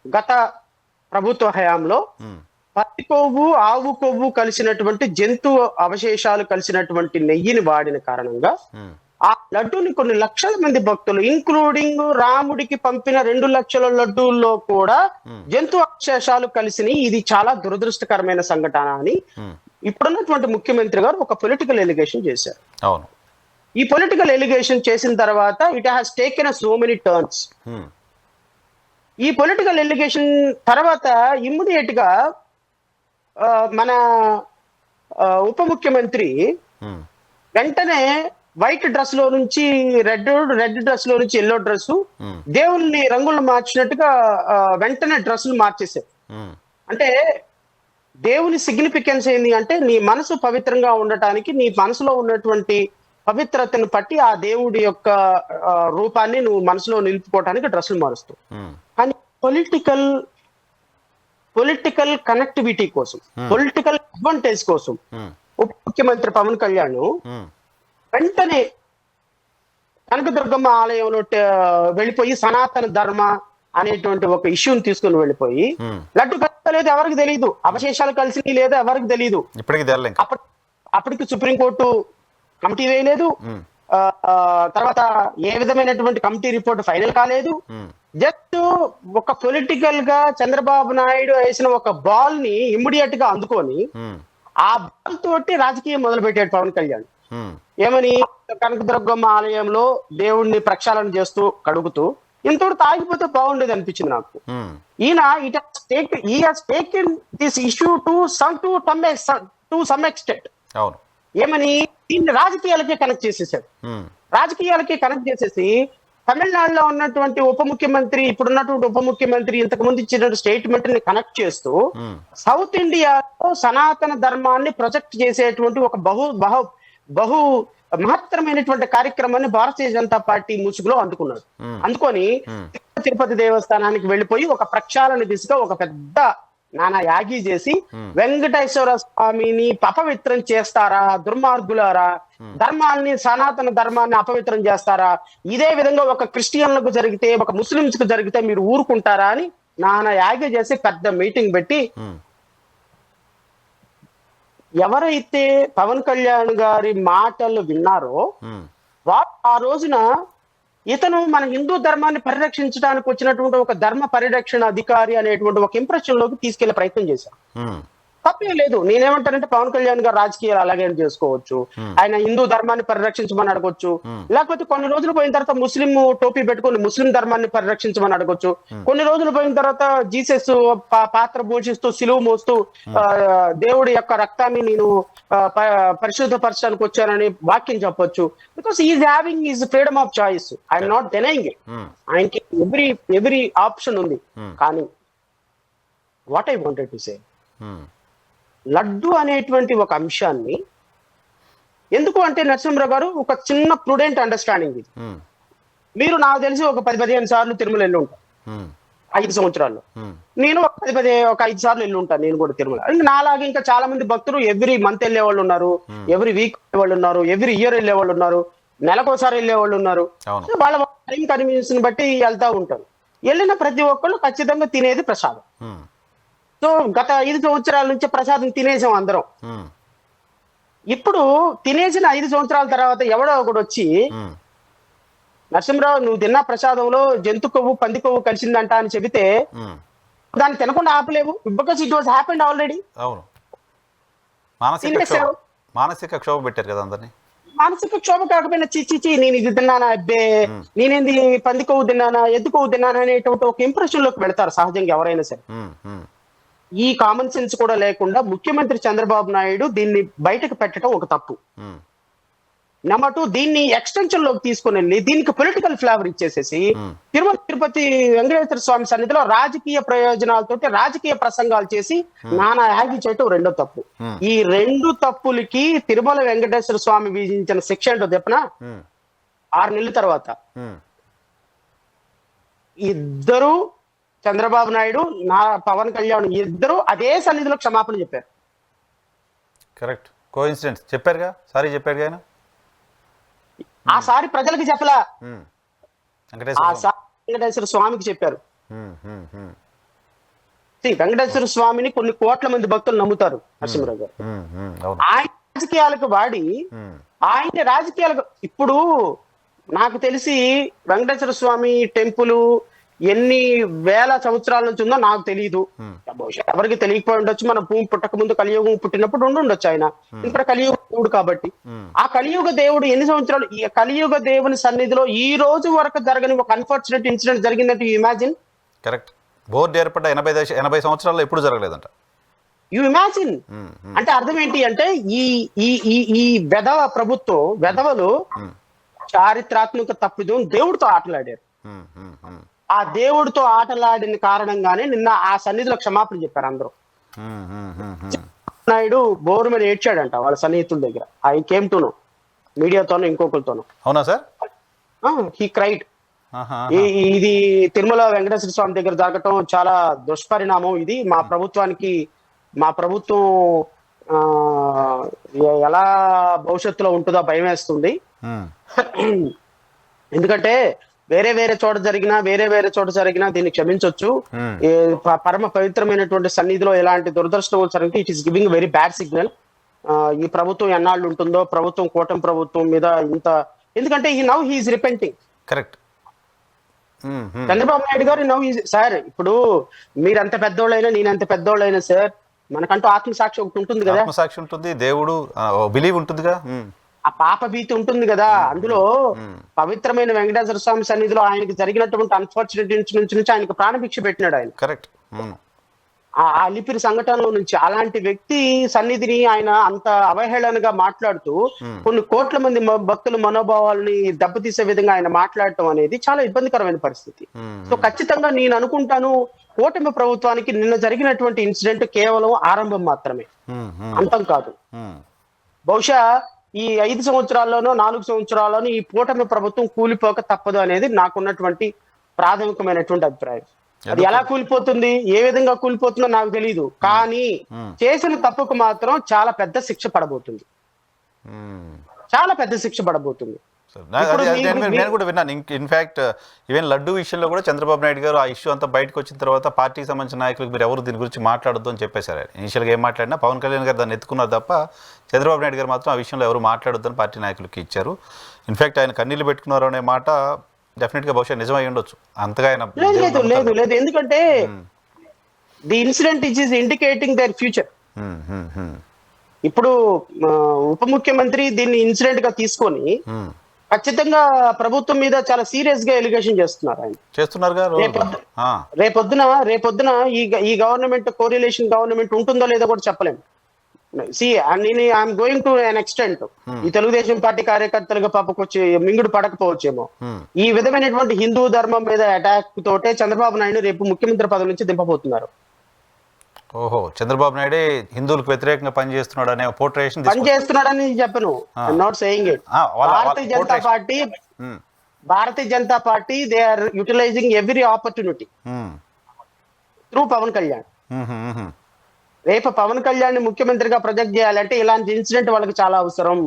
గత ప్రభుత్వ హయాంలో పత్తి కొవ్వు, ఆవు కొవ్వు కలిసినటువంటి జంతు అవశేషాలు కలిసినటువంటి నెయ్యిని వాడిన కారణంగా ఆ లడ్డూని కొన్ని లక్షల మంది భక్తులు, ఇంక్లూడింగ్ రాముడికి పంపిన 2 లక్షల లడ్డూల్లో కూడా జంతు అవశేషాలు కలిసినాయి. ఇది చాలా దురదృష్టకరమైన సంఘటన అని ఇప్పుడున్నటువంటి ముఖ్యమంత్రి గారు ఒక పొలిటికల్ ఎలిగేషన్ చేశారు. అవును, ఈ పొలిటికల్ ఎలిగేషన్ చేసిన తర్వాత it has taken so many turns. ఈ పొలిటికల్ ఎలిగేషన్ తర్వాత ఇమ్మీడియట్ గా మన ఉప ముఖ్యమంత్రి వెంటనే వైట్ డ్రెస్ లో నుంచి రెడ్ డ్రెస్ లో నుంచి ఎల్లో డ్రెస్, దేవుల్ని రంగులు మార్చినట్టుగా వెంటనే డ్రెస్సులు మార్చేశారు. అంటే దేవుని సిగ్నిఫికెన్స్ ఏంది అంటే, నీ మనసు పవిత్రంగా ఉండటానికి, నీ మనసులో ఉన్నటువంటి పవిత్రతను పట్టి ఆ దేవుడి యొక్క రూపాన్ని నువ్వు మనసులో నిలుపుకోవటానికి డ్రెస్సులు మారుస్తావు. కానీ పొలిటికల్ కనెక్టివిటీ కోసం, పొలిటికల్ అడ్వాంటేజ్ కోసం ఉప ముఖ్యమంత్రి పవన్ కళ్యాణ్ వెంటనే కనకదుర్గమ్మ ఆలయంలో వెళ్ళిపోయి సనాతన ధర్మ అనేటువంటి ఒక ఇష్యూని తీసుకుని వెళ్ళిపోయి, లడ్డు కలిసి ఎవరికి తెలియదు, అవశేషాలు కలిసి లేదా ఎవరికి తెలియదు, అప్పటికి సుప్రీంకోర్టు కమిటీ వేయలేదు, తర్వాత ఏ విధమైనటువంటి కమిటీ రిపోర్ట్ ఫైనల్ కాలేదు. జస్ట్ ఒక పొలిటికల్ గా చంద్రబాబు నాయుడు వేసిన ఒక బాల్ ని ఇమ్మీడియట్ గా అందుకొని ఆ బాల్ తోటి రాజకీయం మొదలు పెట్టాడు పవన్ కళ్యాణ్. ఏమని, కనకదుర్గమ్మ ఆలయంలో దేవుణ్ణి ప్రక్షాళన చేస్తూ కడుగుతూ ఇంతవరకు ఆగిపోతే బాగుండేది అనిపించింది నాకు. ఈయన he has taken this issue to some extent. అవును. ఏమని దీన్ని రాజకీయాలకే కనెక్ట్ చేసేసాడు. రాజకీయాలకే కనెక్ట్ చేసేసి తమిళనాడులో ఉన్నటువంటి ఉప ముఖ్యమంత్రి, ఇప్పుడున్నటువంటి ఉప ముఖ్యమంత్రి ఇంతకు ముందు ఇచ్చిన స్టేట్మెంట్ ని కనెక్ట్ చేస్తూ సౌత్ ఇండియాలో సనాతన ధర్మాన్ని ప్రొజెక్ట్ చేసేటువంటి ఒక బహు మహత్తరమైనటువంటి కార్యక్రమాన్ని భారతీయ జనతా పార్టీ ముసుగులో అందుకొని తిరుపతి దేవస్థానానికి వెళ్ళిపోయి ఒక ప్రక్షాళన దిశగా ఒక పెద్ద నానా యాగి చేసి వెంకటేశ్వర స్వామిని అపవిత్రం చేస్తారా దుర్మార్గులారా, ధర్మాన్ని సనాతన ధర్మాన్ని అపవిత్రం చేస్తారా, ఇదే విధంగా ఒక క్రిస్టియన్లకు జరిగితే ఒక ముస్లింస్ కు జరిగితే మీరు ఊరుకుంటారా అని నానా యాగి చేసి పెద్ద మీటింగ్ పెట్టి ఎవరైతే పవన్ కళ్యాణ్ గారి మాటలు విన్నారో వారు ఆ రోజున ఇతను మన హిందూ ధర్మాన్ని పరిరక్షించడానికి వచ్చినటువంటి ఒక ధర్మ పరిరక్షణ అధికారి అనేటువంటి ఒక ఇంప్రెషన్ లోకి తీసుకెళ్లే ప్రయత్నం చేశారు. తప్పే లేదు. నేనేమంటానంటే పవన్ కళ్యాణ్ గారు రాజకీయాలు అలాగే చేసుకోవచ్చు, ఆయన హిందూ ధర్మాన్ని పరిరక్షించమని అడగొచ్చు, లేకపోతే కొన్ని రోజులు పోయిన తర్వాత ముస్లిం టోపీ పెట్టుకుని ముస్లిం ధర్మాన్ని పరిరక్షించమని అడగొచ్చు, కొన్ని రోజులు పోయిన తర్వాత జీసస్ పాత్ర పోషిస్తూ సిలువ మోస్తూ దేవుడి యొక్క రక్తాన్ని నేను పరిశుద్ధపరచడానికి వచ్చానని వాక్యం చెప్పొచ్చు. Because is having is freedom of choice. I'm not denying it. ఆయనకి ఎవ్రీ ఆప్షన్ ఉంది. కానీ what I wanted to say, laddu అనేటువంటి ఒక అంశాన్ని ఎందుకు అంటే నరసింహరావు గారు ఒక చిన్న ప్రుడెంట్ అండర్స్టాండింగ్ ఇది. మీరు నాకు తెలిసి ఒక 10-15 సార్లు తిరుమల వెళ్ళి ఉంటాను 5 సంవత్సరాల్లో. నేను ఒక 5 సార్లు వెళ్ళి ఉంటాను నేను కూడా తిరుమల. నాలాగే ఇంకా చాలా మంది భక్తులు ఎవ్రీ మంత్ వెళ్ళే వాళ్ళు ఉన్నారు, ఎవ్రీ వీక్ వెళ్ళే వాళ్ళు ఉన్నారు, ఎవ్రీ ఇయర్ వెళ్ళే వాళ్ళు ఉన్నారు, నెలకోసారి వెళ్ళే వాళ్ళు ఉన్నారు. వాళ్ళ టైం కన్వీనియన్స్ ని బట్టి వెళ్తా ఉంటారు. వెళ్ళిన ప్రతి ఒక్కళ్ళు ఖచ్చితంగా తినేది ప్రసాదం. సో గత 5 సంవత్సరాల నుంచి ప్రసాదం తినేసాం అందరం. ఇప్పుడు తినేసిన 5 సంవత్సరాల తర్వాత ఎవడో ఒకడు వచ్చి నరసింహరావు నువ్వు తిన్న ప్రసాదంలో జంతు కొవ్వు పంది కొవ్వు కలిసిందంట అని చెబితే దాన్ని తినకుండా ఆపలేవు. Because it was happened already. అవును. మానసిక క్షోభ పెట్టారు కదా అందరినీ. మానసిక క్షోభ కాకపోయినా చిచ్చి నేను ఇది తిన్నానా, అబ్బే నేనేంది పంది కొవ్వు తిన్నానా ఎద్దు కొవ్వు తిన్నానా అనేటువంటి ఒక ఇంప్రెషన్ లోకి వెళ్తారు సహజంగా ఎవరైనా సరే. ఈ కామన్ సెన్స్ కూడా లేకుండా ముఖ్యమంత్రి చంద్రబాబు నాయుడు దీన్ని బయటకు పెట్టడం ఒక తప్పు. నెంబర్ 2, దీన్ని ఎక్స్టెన్షన్ లోకి తీసుకుని వెళ్ళి దీనికి పొలిటికల్ ఫ్లేవర్ ఇచ్చేసేసి తిరుపతి వెంకటేశ్వర స్వామి సన్నిధిలో రాజకీయ ప్రయోజనాలతోటి రాజకీయ ప్రసంగాలు చేసి నానా యాగి చేయటం రెండో తప్పు. ఈ 2 తప్పులకి తిరుమల వెంకటేశ్వర స్వామి విధించిన శిక్ష ఏంటో చెప్పిన 6 నెలల తర్వాత ఇద్దరు చంద్రబాబు నాయుడు పవన్ కళ్యాణ్ ఇద్దరు అదే సన్నిధిలో క్షమాపణ చెప్పారు. కరెక్ట్. కోఇన్సిడెన్స్ చెప్పారుగా, సారీ చెప్పారు ఆయన. ఆ సారి ప్రజలకు చెప్పలా, ఆ సారి వెంకటేశ్వర స్వామికి చెప్పారు. వెంకటేశ్వర స్వామిని కొన్ని కోట్ల మంది భక్తులు నమ్ముతారు నరసింహరావు గారు. ఆయన రాజకీయాలకు వాడి ఆయన రాజకీయాలకు ఇప్పుడు నాకు తెలిసి వెంకటేశ్వర స్వామి టెంపుల్ ఎన్ని వేల సంవత్సరాల నుంచి ఉందో నాకు తెలియదు. ఎవరికి తెలియకపోయి ఉండొచ్చు. మన భూమి పుట్టక ముందు కలియుగం పుట్టినప్పుడు ఉండొచ్చు ఆయన. ఇక్కడ కలియుగ దేవుడు కాబట్టి ఆ కలియుగ దేవుడు ఎన్ని సంవత్సరాలు ఈ కలియుగ దేవుని సన్నిధిలో ఈ రోజు వరకు జరగని ఒక అన్ఫార్చునేట్ ఇన్సిడెంట్ జరిగిందంటే యూ ఇమాజిన్. కరెక్ట్. బోర్డు ఏర్పడ్డ 80 సంవత్సరాల్లో ఎప్పుడు జరగలేదంట. You imagine. అంటే అర్థం ఏంటి అంటే ఈ వెధవ ప్రభుత్వం వెధవలు చారిత్రాత్మక తప్పిదం దేవుడితో ఆటలాడారు. ఆ దేవుడితో ఆటలాడిన కారణంగానే నిన్న ఆ సన్నిధిలో క్షమాపణ చెప్పారు అందరూ. నాయుడు బోరు మీద ఏడ్చాడంట వాళ్ళ సన్నిహితుల దగ్గర. ఐ కేమ్ టు నో మీడియాతోనూ ఇంకొకరితోనూ. అవునా సార్? He cried. ఇది తిరుమల వెంకటేశ్వర స్వామి దగ్గర జరగటం చాలా దుష్పరిణామం. ఇది మా ప్రభుత్వం ఎలా భవిష్యత్తులో ఉంటుందో భయం వేస్తుంది. ఎందుకంటే వేరే చోట జరిగినా దీన్ని క్షమించవచ్చు. పరమ పవిత్రమైనటువంటి సన్నిధిలో ఎలాంటి దురదృష్టం జరిగితే it is giving very bad signal. ఈ ప్రభుత్వం ఎన్నాళ్ళు ఉంటుందో కూటమి ప్రభుత్వం మీద ఇంత, ఎందుకంటే now he is repenting. Correct. Chandrababu Naidu గారు సార్ ఇప్పుడు మీరంత పెద్దోళ్ళైనా నేనంత పెద్దోళ్ళైనా సార్ మనకంటూ ఆత్మసాక్షి ఒకటి ఉంటుంది కదా. ఆత్మసాక్షి ఉంటుంది, దేవుడు బిలీవ్ ఉంటుందిగా. ఆ పాప భీతి ఉంటుంది కదా, అందులో పవిత్రమైన వెంకటేశ్వర స్వామి సన్నిధిలో ఆయనకి జరిగినటువంటి అన్ఫార్చునేట్ నుంచి ఆయనకి ప్రాణభిక్ష పెట్టినాడు ఆయన. కరెక్ట్. ఆ అలిపిరి సంఘటనలో నుంచి అలాంటి వ్యక్తి సన్నిధిని ఆయన అంత అవహేళనగా మాట్లాడుతూ కొన్ని కోట్ల మంది భక్తుల మనోభావాలని దెబ్బతీసే విధంగా ఆయన మాట్లాడటం అనేది చాలా ఇబ్బందికరమైన పరిస్థితి. సో ఖచ్చితంగా నేను అనుకుంటాను కూటమి ప్రభుత్వానికి నిన్న జరిగినటువంటి ఇన్సిడెంట్ కేవలం ఆరంభం మాత్రమే, అంతం కాదు. బహుశా ఈ 5 సంవత్సరాల్లోనో 4 సంవత్సరాల్లోనో ఈ కూటమి ప్రభుత్వం కూలిపోక తప్పదు అనేది నాకున్నటువంటి ప్రాథమికమైనటువంటి అభిప్రాయం. అది ఎలా కూలిపోతుంది, ఏ విధంగా కూలిపోతుందో నాకు తెలియదు, కానీ చేసిన తప్పుకు మాత్రం చాలా పెద్ద శిక్ష పడబోతుంది, చాలా పెద్ద శిక్ష పడబోతుంది. నేను కూడా విన్నాను. ఇన్ఫాక్ట్ ఈవెన్ లడ్డు విషయంలో కూడా చంద్రబాబు నాయుడు గారు ఆ ఇష్యూ అంతా బయటకు వచ్చిన తర్వాత పార్టీకి సంబంధించిన నాయకులకు మీరు ఎవరు దీని గురించి మాట్లాడొద్దు అని చెప్పేశారు. ఇనిషియల్గా ఏం మాట్లాడినా పవన్ కళ్యాణ్ గారు దాన్ని ఎత్తుకున్నారు తప్ప చంద్రబాబు నాయుడు గారు మాత్రం ఆ విషయంలో ఎవరు మాట్లాడొద్దని పార్టీ నాయకులకి ఇచ్చారు. ఇన్ఫాక్ట్ ఆయన కన్నీళ్ళు పెట్టుకున్నారు అనే మాట డెఫినెట్ గా బహుశా నిజమై ఉండొచ్చు. అంతగా ఆయన లేదు, ఎందుకంటే the incident is indicating their future. ఇప్పుడు ఉప ముఖ్యమంత్రి దీన్ని ఇన్సిడెంట్ గా తీసుకొని ఖచ్చితంగా ప్రభుత్వం మీద చాలా సీరియస్ గా ఎలిగేషన్ చేస్తున్నారు ఆయన. రేపొద్దున ఈ గవర్నమెంట్ కోరిలేషన్ గవర్నమెంట్ ఉంటుందో లేదో కూడా చెప్పలేము. I'm going to an extent, ఈ తెలుగుదేశం పార్టీ కార్యకర్తలుగా పాపకొచ్చి మింగుడు పడకపోవచ్చేమో, ఈ విధమైనటువంటి హిందూ ధర్మం మీద అటాక్ తోటే చంద్రబాబు నాయుడు రేపు ముఖ్యమంత్రి పదవి నుంచి దింపబోతున్నారు. ఓహో, చంద్రబాబు నాయుడు హిందువులకు వ్యతిరేకంగా పనిచేస్తున్నాడు అనే పనిచేస్తున్నాడని చెప్పను, I'm not saying it. Bharatiya Janata Party they are utilizing every opportunity through Pawan Kalyan. రేపు పవన్ కళ్యాణ్ ముఖ్యమంత్రిగా ప్రొజెక్ట్ చేయాలంటే ఇలాంటి ఇన్సిడెంట్ వాళ్ళకి చాలా అవసరం.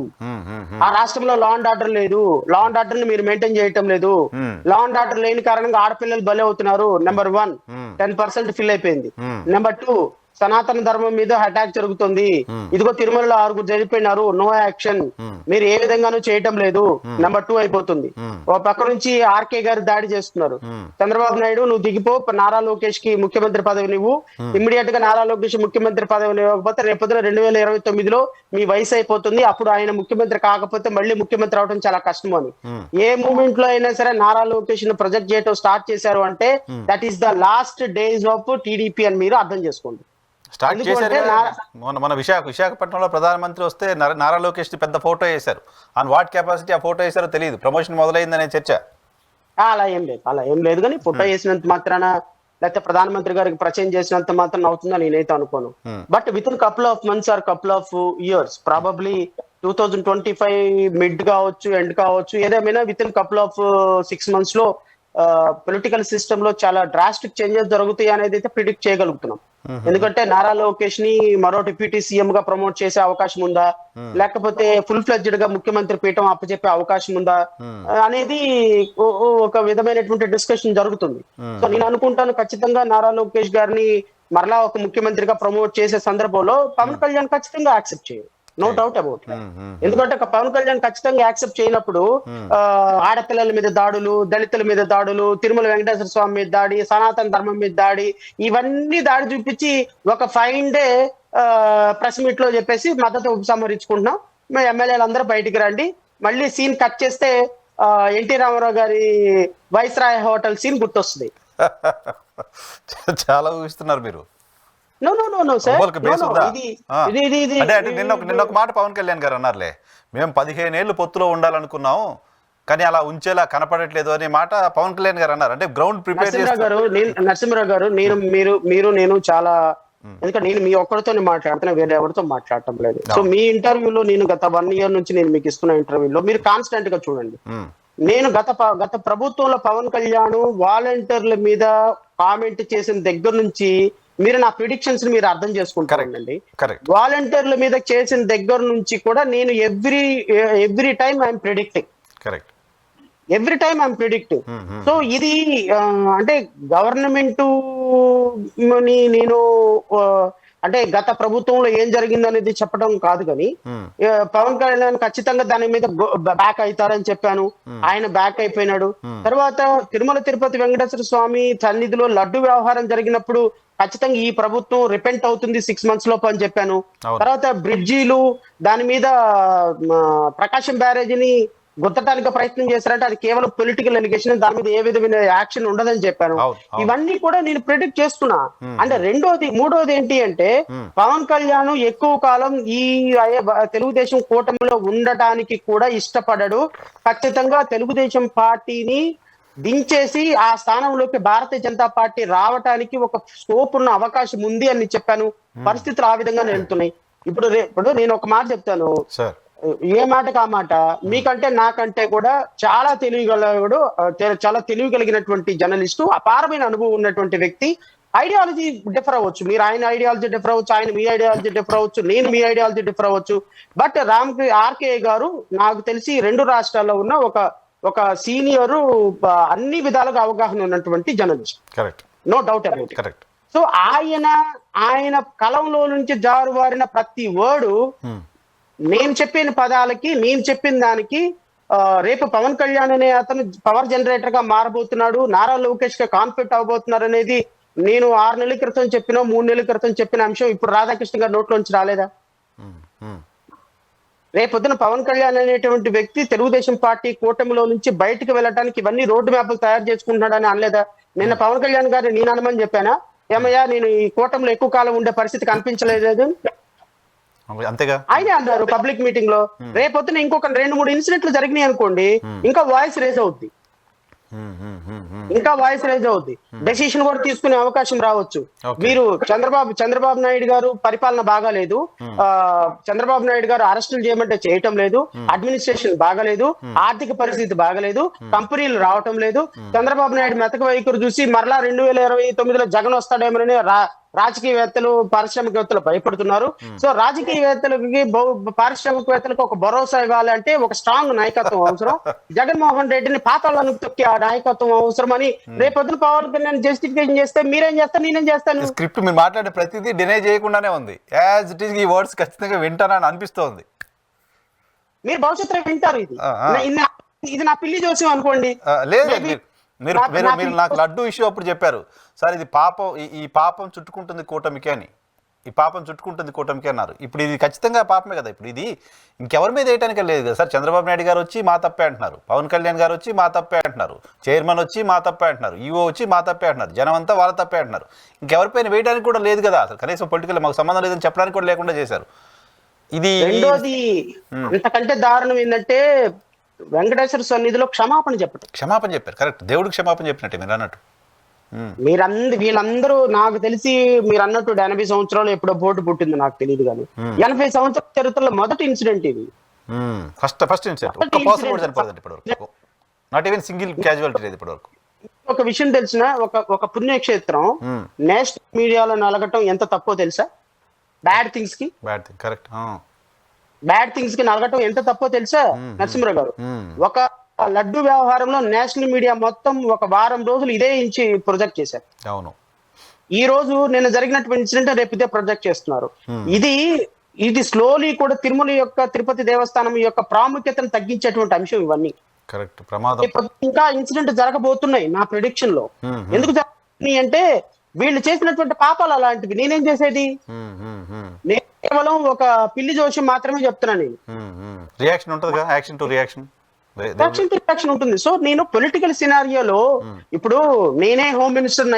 ఆ రాష్ట్రంలో లా అండ్ ఆర్డర్ లేదు, లా అండ్ ఆర్డర్ ని మీరు మెయింటైన్ చేయటం లేదు, లా అండ్ ఆర్డర్ లేని కారణంగా ఆడపిల్లలు బలి అవుతున్నారు. నెంబర్ 1 10% ఫిల్ అయిపోయింది. నెంబర్ 2 సనాతన ధర్మం మీద అటాక్ జరుగుతుంది. ఇదిగో తిరుమలలో 6 చనిపోయినారు, నో యాక్షన్, మీరు ఏ విధంగానూ చేయటం లేదు. నెంబర్ 2 అయిపోతుంది. ఓ పక్క నుంచి ఆర్కే గారు దాడి చేస్తున్నారు. చంద్రబాబు నాయుడు నువ్వు దిగిపో, నారా లోకేష్ కి ముఖ్యమంత్రి పదవి నువ్వు ఇమ్మీడియట్ గా నారా లోకేష్ ముఖ్యమంత్రి పదవి ఇవ్వకపోతే రేపొద్దున 2029లో మీ వయసు అయిపోతుంది, అప్పుడు ఆయన ముఖ్యమంత్రి కాకపోతే మళ్ళీ ముఖ్యమంత్రి అవడం చాలా కష్టం అని. ఏ మూమెంట్ లో అయినా సరే నారా లోకేష్ ను ప్రొజెక్ట్ చేయడం స్టార్ట్ చేశారు అంటే that is the last days of TDP అని మీరు అర్థం చేసుకోండి. స్టార్ట్ చేశారు. మన విశాఖపట్నంలో ప్రధానమంత్రి వస్తే నారా లోకేష్ పెద్ద ఫోటో వేశారు. ఆన్ వాట్ కెపాసిటీ ఆ ఫోటో వేశారో తెలియదు, ప్రమోషన్ మొదలైందనే చర్చ. అలా ఏం లేదు కానీ ఫోటో వేసినంత మాత్రాన లేకపోతే ప్రధానమంత్రి గారికి పరిచయం చేసినంత మాత్రం అవుతుందని నేనైతే అనుకోను. But with in couple of months or couple of years, probably 2025 mid కావచ్చు, ఎండ్ కావచ్చు, ఏదేమైనా with in couple of 6 months లో పొలిటికల్ సిస్టమ్ లో చాలా డ్రాస్టిక్ చేంజెస్ జరుగుతాయి అనేది అయితే ప్రిడిక్ట్ చేయగలుగుతున్నాం. ఎందుకంటే నారా లోకేష్ ని మరో డిప్యూటీ సీఎం గా ప్రమోట్ చేసే అవకాశం ఉందా, లేకపోతే ఫుల్ ఫ్లెడ్జ్డ్ గా ముఖ్యమంత్రి పీఠం అప్పచెప్పే అవకాశం ఉందా అనేది ఒక విధమైనటువంటి డిస్కషన్ జరుగుతుంది. సో నేను అనుకుంటాను ఖచ్చితంగా నారా లోకేష్ గారిని మరలా ఒక ముఖ్యమంత్రిగా ప్రమోట్ చేసే సందర్భంలో పవన్ కళ్యాణ్ ఖచ్చితంగా యాక్సెప్ట్ చేయరు, నో డౌట్ అబౌట్. ఎందుకంటే పవన్ కళ్యాణ్ ఖచ్చితంగా యాక్సెప్ట్ చేయనప్పుడు ఆడపిల్లల మీద దాడులు, దళితుల మీద దాడులు, తిరుమల వెంకటేశ్వర స్వామి మీద దాడి, సనాతన ధర్మం మీద దాడి, ఇవన్నీ దాడి చూపించి ఒక 5 డే ప్రెస్ మీట్ లో చెప్పేసి మద్దతు ఉపసంహరించుకుంటున్నాం, మేము ఎమ్మెల్యేలు అందరూ బయటికి రండి. మళ్ళీ సీన్ కట్ చేస్తే ఎన్టీ రామారావు గారి వైస్రాయ్ హోటల్ సీన్ గుర్తొస్తుంది. చాలా ఊహిస్తున్నారు మీరు. నిన్న ఒక మాట పవన్ కళ్యాణ్ గారు అన్నారులే, మేము 15 ఏళ్ళు పొత్తులో ఉండాలనుకున్నాం కానీ అలా ఉంచేలా కనపడట్లేదు అనే మాట పవన్ కళ్యాణ్ గారు అన్నారు. అంటే గ్రౌండ్ ప్రిపేర్ నరసింహరావు గారు నేను చాలా, ఎందుకంటే నేను మీ ఒక్కరితోనే మాట్లాడుతున్నా, వేరే ఎవరితో మాట్లాడటం లేదు. సో మీ ఇంటర్వ్యూలో నేను గత 1 year నుంచి నేను మీకు ఇస్తున్న ఇంటర్వ్యూలో మీరు కాన్స్టెంట్ గా చూడండి, నేను గత ప్రభుత్వంలో పవన్ కళ్యాణ్ వాలంటీర్ల మీద కామెంట్ చేసిన దగ్గర నుంచి మీరు నా ప్రిడిక్షన్స్ మీరు అర్థం చేసుకుంటారండి. వాలంటీర్ల మీద చేసిన దగ్గర నుంచి కూడా నేను every time I'm predicting, every time I'm predicting. So ఇది అంటే గవర్నమెంట్ నేను అంటే గత ప్రభుత్వంలో ఏం జరిగింది అనేది చెప్పడం కాదు కానీ పవన్ కళ్యాణ్ ఖచ్చితంగా దాని మీద బ్యాక్ అవుతారని చెప్పాను. ఆయన బ్యాక్ అయిపోయినాడు. తర్వాత తిరుమల తిరుపతి వెంకటేశ్వర స్వామి సన్నిధిలో లడ్డు వ్యవహారం జరిగినప్పుడు ఖచ్చితంగా ఈ ప్రభుత్వం రిపెంట్ అవుతుంది 6 months లోపు అని చెప్పాను. తర్వాత బ్రిడ్జీలు దాని మీద ప్రకాశం బ్యారేజీని గుద్దటానికి ప్రయత్నం చేశారంటే అది కేవలం పొలిటికల్ ఎలిగేషన్, దాని మీద ఏ విధమైన యాక్షన్ ఉండదని చెప్పాను. ఇవన్నీ కూడా నేను ప్రిడిక్ట్ చేస్తున్నా. అంటే మూడోది ఏంటి అంటే పవన్ కళ్యాణ్ ఎక్కువ కాలం ఈ తెలుగుదేశం కూటమిలో ఉండటానికి కూడా ఇష్టపడడు. ఖచ్చితంగా తెలుగుదేశం పార్టీని దించేసి ఆ స్థానంలోకి భారతీయ జనతా పార్టీ రావటానికి ఒక స్కోప్ ఉన్న అవకాశం ఉంది అని చెప్పాను. పరిస్థితులు ఆ విధంగా వెళ్తున్నాయి. ఇప్పుడు నేను ఒక మాట చెప్తాను, ఏ మాటకు ఆ మాట. మీకంటే నాకంటే కూడా చాలా తెలివి కలిగినటువంటి జర్నలిస్టు, అపారమైన అనుభవం ఉన్నటువంటి వ్యక్తి. ఐడియాలజీ డిఫర్ అవ్వచ్చు, మీరు ఆయన ఐడియాలజీ డిఫర్ అవ్వచ్చు, ఆయన మీ ఐడియాలజీ డిఫర్ అవ్వచ్చు, నేను మీ ఐడియాలజీ డిఫర్ అవ్వచ్చు. బట్ ఆర్కే గారు నాకు తెలిసి 2 రాష్ట్రాల్లో ఉన్న ఒక సీనియరు, అన్ని విధాలుగా అవగాహన ఉన్నటువంటి journalist, no doubt about it. So ఆయన కలంలో నుంచి జారువారిన ప్రతి వర్డు నేను చెప్పిన పదాలకి, నేను చెప్పిన దానికి రేపు పవన్ కళ్యాణ్ అనే అతను పవర్ జనరేటర్ గా మారబోతున్నాడు, నారా లోకేష్ గా కాన్ఫిట్ అవబోతున్నారు అనేది నేను 6 నెలల క్రితం చెప్పిన 3 నెలల క్రితం చెప్పిన అంశం ఇప్పుడు రాధాకృష్ణ గారి నోట్లోంచి రాలేదా? రేపొద్దున పవన్ కళ్యాణ్ అనేటువంటి వ్యక్తి తెలుగుదేశం పార్టీ కూటమిలో నుంచి బయటకు వెళ్ళడానికి ఇవన్నీ రోడ్డు మ్యాప్లు తయారు చేసుకుంటున్నాడని అనలేదా? నిన్న పవన్ కళ్యాణ్ గారిని నేను అనమని చెప్పానా? ఏమయ్యా నేను ఈ కూటమిలో ఎక్కువ కాలం ఉండే పరిస్థితి కనిపించలేదు అంతేగా ఆయనే అన్నారు పబ్లిక్ మీటింగ్ లో. రేపొద్దున ఇంకొక 2-3 ఇన్సిడెంట్లు జరిగినాయి అనుకోండి, ఇంకా వాయిస్ రేజ్ అవుద్ది, డెసిషన్ కూడా తీసుకునే అవకాశం రావచ్చు. మీరు చంద్రబాబు నాయుడు గారు పరిపాలన బాగాలేదు, చంద్రబాబు నాయుడు గారు అరెస్టులు చేయమంటే చేయటం లేదు, అడ్మినిస్ట్రేషన్ బాగాలేదు, ఆర్థిక పరిస్థితి బాగాలేదు, కంపెనీలు రావటం లేదు. చంద్రబాబు నాయుడు మెతక వైఖరి చూసి మరలా 2029లో జగన్ వస్తాడేమోనని రాజకీయవేత్తలు, పారిశ్రామికవేత్తలు భయపడుతున్నారు. సో రాజకీయవేత్తలకి, పారిశ్రామికవేత్తలకు ఒక భరోసా ఇవ్వాలంటే ఒక స్ట్రాంగ్ నాయకత్వం అవసరం. జగన్మోహన్ రెడ్డిని పాతాళానికి తొక్కి ఆ నాయకత్వం అవసరమని రేపొద్దున పవన్ కళ్యాణ్ జస్టిఫికేషన్ చేస్తే మీరేం చేస్తారు, నేనేం చేస్తాను. స్క్రిప్ట్ మీరు మాట్లాడే ప్రతిదీ డినై చేయకుండానే ఉంది. యాజ్ ఇట్ ఈస్ ఈ వర్డ్స్ ఖచ్చితంగా వింటానని అనిపిస్తోంది. మీరు భవిష్యత్తులో వింటారు. ఇది నా పిల్లి జోస్యం అనుకోండి. లేదు, మీరు నాకు లడ్డు ఇష్యూ అప్పుడు చెప్పారు సార్, ఇది పాపం, ఈ పాపం చుట్టుకుంటుంది కూటమికి అని, ఈ పాపం చుట్టుకుంటుంది కూటమికి అన్నారు. ఇప్పుడు ఇది ఖచ్చితంగా పాపమే కదా. ఇప్పుడు ఇది ఇంకెవరి మీద వేయటానికి లేదు కదా సార్. చంద్రబాబు నాయుడు గారు వచ్చి మా తప్పే అంటున్నారు, పవన్ కళ్యాణ్ గారు వచ్చి మా తప్పే అంటున్నారు, చైర్మన్ వచ్చి మా తప్పే అంటున్నారు, ఈఓ వచ్చి మా తప్పే అంటున్నారు, జనం అంతా వాళ్ళ తప్పే అంటున్నారు. ఇంకెవరిపైన వేయడానికి కూడా లేదు కదా అసలు. కనీసం పొలిటికల్ మాకు సంబంధం లేదని చెప్పడానికి కూడా లేకుండా చేశారు. ఇది రెండోది ఇంతకంటే దారుణం ఏంటంటే వెంకటేశ్వర సన్నిధిలో క్షమాపణ చెప్పారు. కరెక్ట్, దేవుడికి క్షమాపణ చెప్పినట్టే మీరు అన్నట్టు. వీళ్ళందరూ నాకు తెలిసి మీరు అన్నట్టు 80 సంవత్సరాలు ఎప్పుడో బోటు పుట్టింది నాకు తెలియదు కానీ 80 సంవత్సరాల చరిత్రలో మొదటి ఇన్సిడెంట్ ఇది. First incident. Not even single casualty లేదు ఇప్పటివరకు. ఒక విషయం తెలిసిన ఒక పుణ్యక్షేత్రం నేషనల్ మీడియాలో నలగటం ఎంత తప్పో తెలుసా? బ్యాడ్ థింగ్స్ కి నలగటం ఎంత తప్పో తెలుసా నరసింహరావు గారు? ఒక లడ్డు వ్యవహారంలో నేషనల్ మీడియా మొత్తం ఒక వారం రోజులు ఇదే ఇంచి ప్రొజెక్ట్ చేశారు. అవును, ఈ రోజు నిన్న జరిగినటువంటి ఇన్సిడెంట్ రేపు ఇదే ప్రొజెక్ట్ చేస్తున్నారు. ఇది స్లోలీ కూడా తిరుపతి దేవస్థానం యొక్క ప్రాముఖ్యతను తగ్గించేటువంటి అంశం ఇవన్నీ. కరెక్ట్, ప్రమాదం. ఇంకా ఇన్సిడెంట్ జరగబోతున్నాయి నా ప్రెడిక్షన్ లో. ఎందుకు జరుగుతున్నాయి అంటే వీళ్ళు చేసినటువంటి పాపాలు అలాంటివి. నేనేం చేసేది? నేను కేవలం ఒక పిల్లి జోషి మాత్రమే చెప్తున్నాను. నేను రియాక్షన్ ఉంటుందిగా, యాక్షన్ టు రియాక్షన్ ఉంటుంది. సో నేను పొలిటికల్ సినారియోలో ఇప్పుడు నేనే హోమ్ మినిస్టర్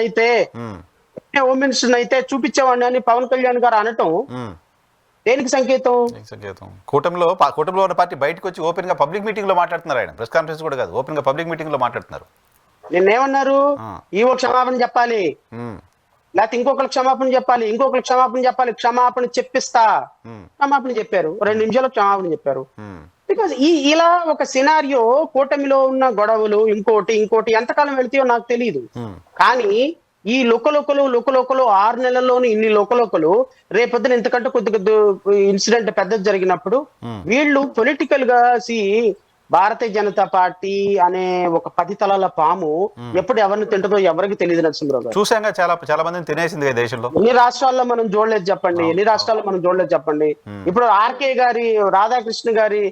అయితే చూపించేవాడిని అని పవన్ కళ్యాణ్ గారు అనటం దేనికి సంకేతం? కూటమిలో ఉన్న పార్టీ బయటకు వచ్చి ఓపెన్ గా పబ్లిక్ మీటింగ్ లో మాట్లాడుతున్నారు. ఆయన ప్రెస్ కాన్ఫరెన్స్ కూడా కాదు, ఓపెన్ గా పబ్లిక్ మీటింగ్ లో మాట్లాడుతున్నారు. నిన్నేమన్నారు? ఈవో క్షమాపణ చెప్పాలి, లేకపోతే ఇంకొకరికి క్షమాపణ చెప్పాలి, క్షమాపణ చెప్పిస్తా. క్షమాపణ చెప్పారు, 2 నిమిషాలు క్షమాపణ చెప్పారు. బికాస్ ఇలా ఒక సినారియో కూటమిలో ఉన్న గొడవలు ఇంకోటి ఎంతకాలం వెళ్తాయో నాకు తెలియదు. కానీ ఈ లుకలుకలు 6 నెలల్లోని ఇన్ని లుకలుకలు రేపొద్దున ఇంతకంటే కొద్దిగా ఇన్సిడెంట్ పెద్దది జరిగినప్పుడు వీళ్ళు పొలిటికల్ గా భారతీయ జనతా పార్టీ అనే ఒక 10 తలల పాము ఎప్పుడు ఎవరిని తింటుందో ఎవరికి తెలియదు నరసింహరావు గారు. చూసాంగా చాలా చాలా మందిని తినేసింది కదా దేశంలో. ఎన్ని రాష్ట్రాల్లో మనం చూడలేదు చెప్పండి, ఎన్ని రాష్ట్రాల్లో మనం చూడలేదు చెప్పండి. ఇప్పుడు ఆర్కే గారి, రాధాకృష్ణ గారి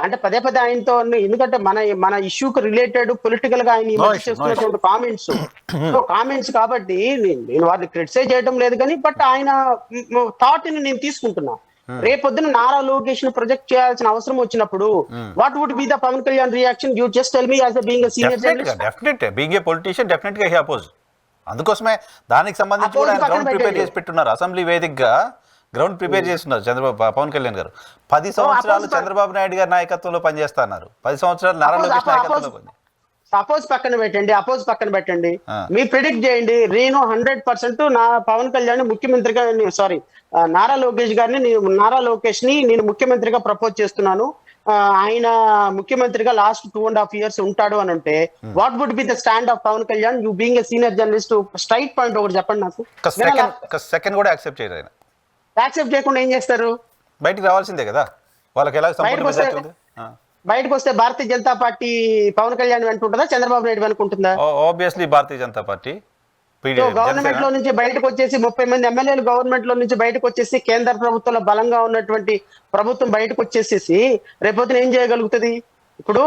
అంటే పదే పదే ఆయనతో ఎందుకంటే మన ఇష్యూకి రిలేటెడ్ పొలిటికల్ గా ఆయన చేస్తున్నటువంటి కామెంట్స్ కాబట్టి నేను వారిని క్రిటిసైజ్ చేయడం లేదు కానీ బట్ ఆయన థాట్ ని నేను తీసుకుంటున్నా. రేపొద్దున నారా లోకేష్ ను ప్రొజెక్ట్ చేయాల్సిన అవసరం వచ్చినప్పుడు what would be the Pawan Kalyan reaction? You just tell me as being a senior journalist. Definite being a politician definite గా హీ అపోజ్. అందుకోసమే దానికి సంబంధించి కూడా ఆయన గ్రౌండ్ ప్రిపేర్ చేసి పెట్టున్నారు. అసెంబ్లీ వేదికగా గ్రౌండ్ ప్రిపేర్ చేస్తున్నారు పవన్ కళ్యాణ్ గారు. 10 సంవత్సరాలు చంద్రబాబు నాయుడు గారి నాయకత్వంలో పనిచేస్తున్నారు, 10 సంవత్సరాలు నారా లోకేష్ నాయకత్వంలో పని. అపోజ్ పక్కన పెట్టండి, మీ ప్రిడిక్ట్ చేయండి. నేను 100% నా పవన్ కళ్యాణ్ ముఖ్యమంత్రిగా, సారీ నారా లోకేష్ ని నేను ముఖ్యమంత్రిగా ప్రపోజ్ చేస్తున్నాను, ఆయన ముఖ్యమంత్రిగా లాస్ట్ 2.5 years ఉంటాడు అని అంటే what would be the stand of Pawan Kalyan? You being a senior journalist straight point ఒకటి చెప్పండి నాకు. సెకండ్ కూడా యాక్సెప్ట్ చేయరు. ఆయన యాక్సెప్ట్ చేయకుండా ఏం చేస్తారు? బయటికి రావాల్సిందే కదా, వాళ్ళకి ఎలా బయటకు వస్తే భారతీయ జనతా పార్టీ పవన్ కళ్యాణ్ వెంట ఉంటుందా, చంద్రబాబు నాయుడు వెనుకుంటుందా? ఆబ్వియస్లీ భారతీయ జనతా పార్టీ. గవర్నమెంట్ లో నుంచి బయటకు వచ్చేసి 30 మంది ఎమ్మెల్యేలు గవర్నమెంట్ లో నుంచి బయటకు వచ్చేసి కేంద్ర ప్రభుత్వంలో బలంగా ఉన్నటువంటి ప్రభుత్వం బయటకు వచ్చేసేసి రేపొద్దున ఏం చేయగలుగుతుంది? ఇప్పుడు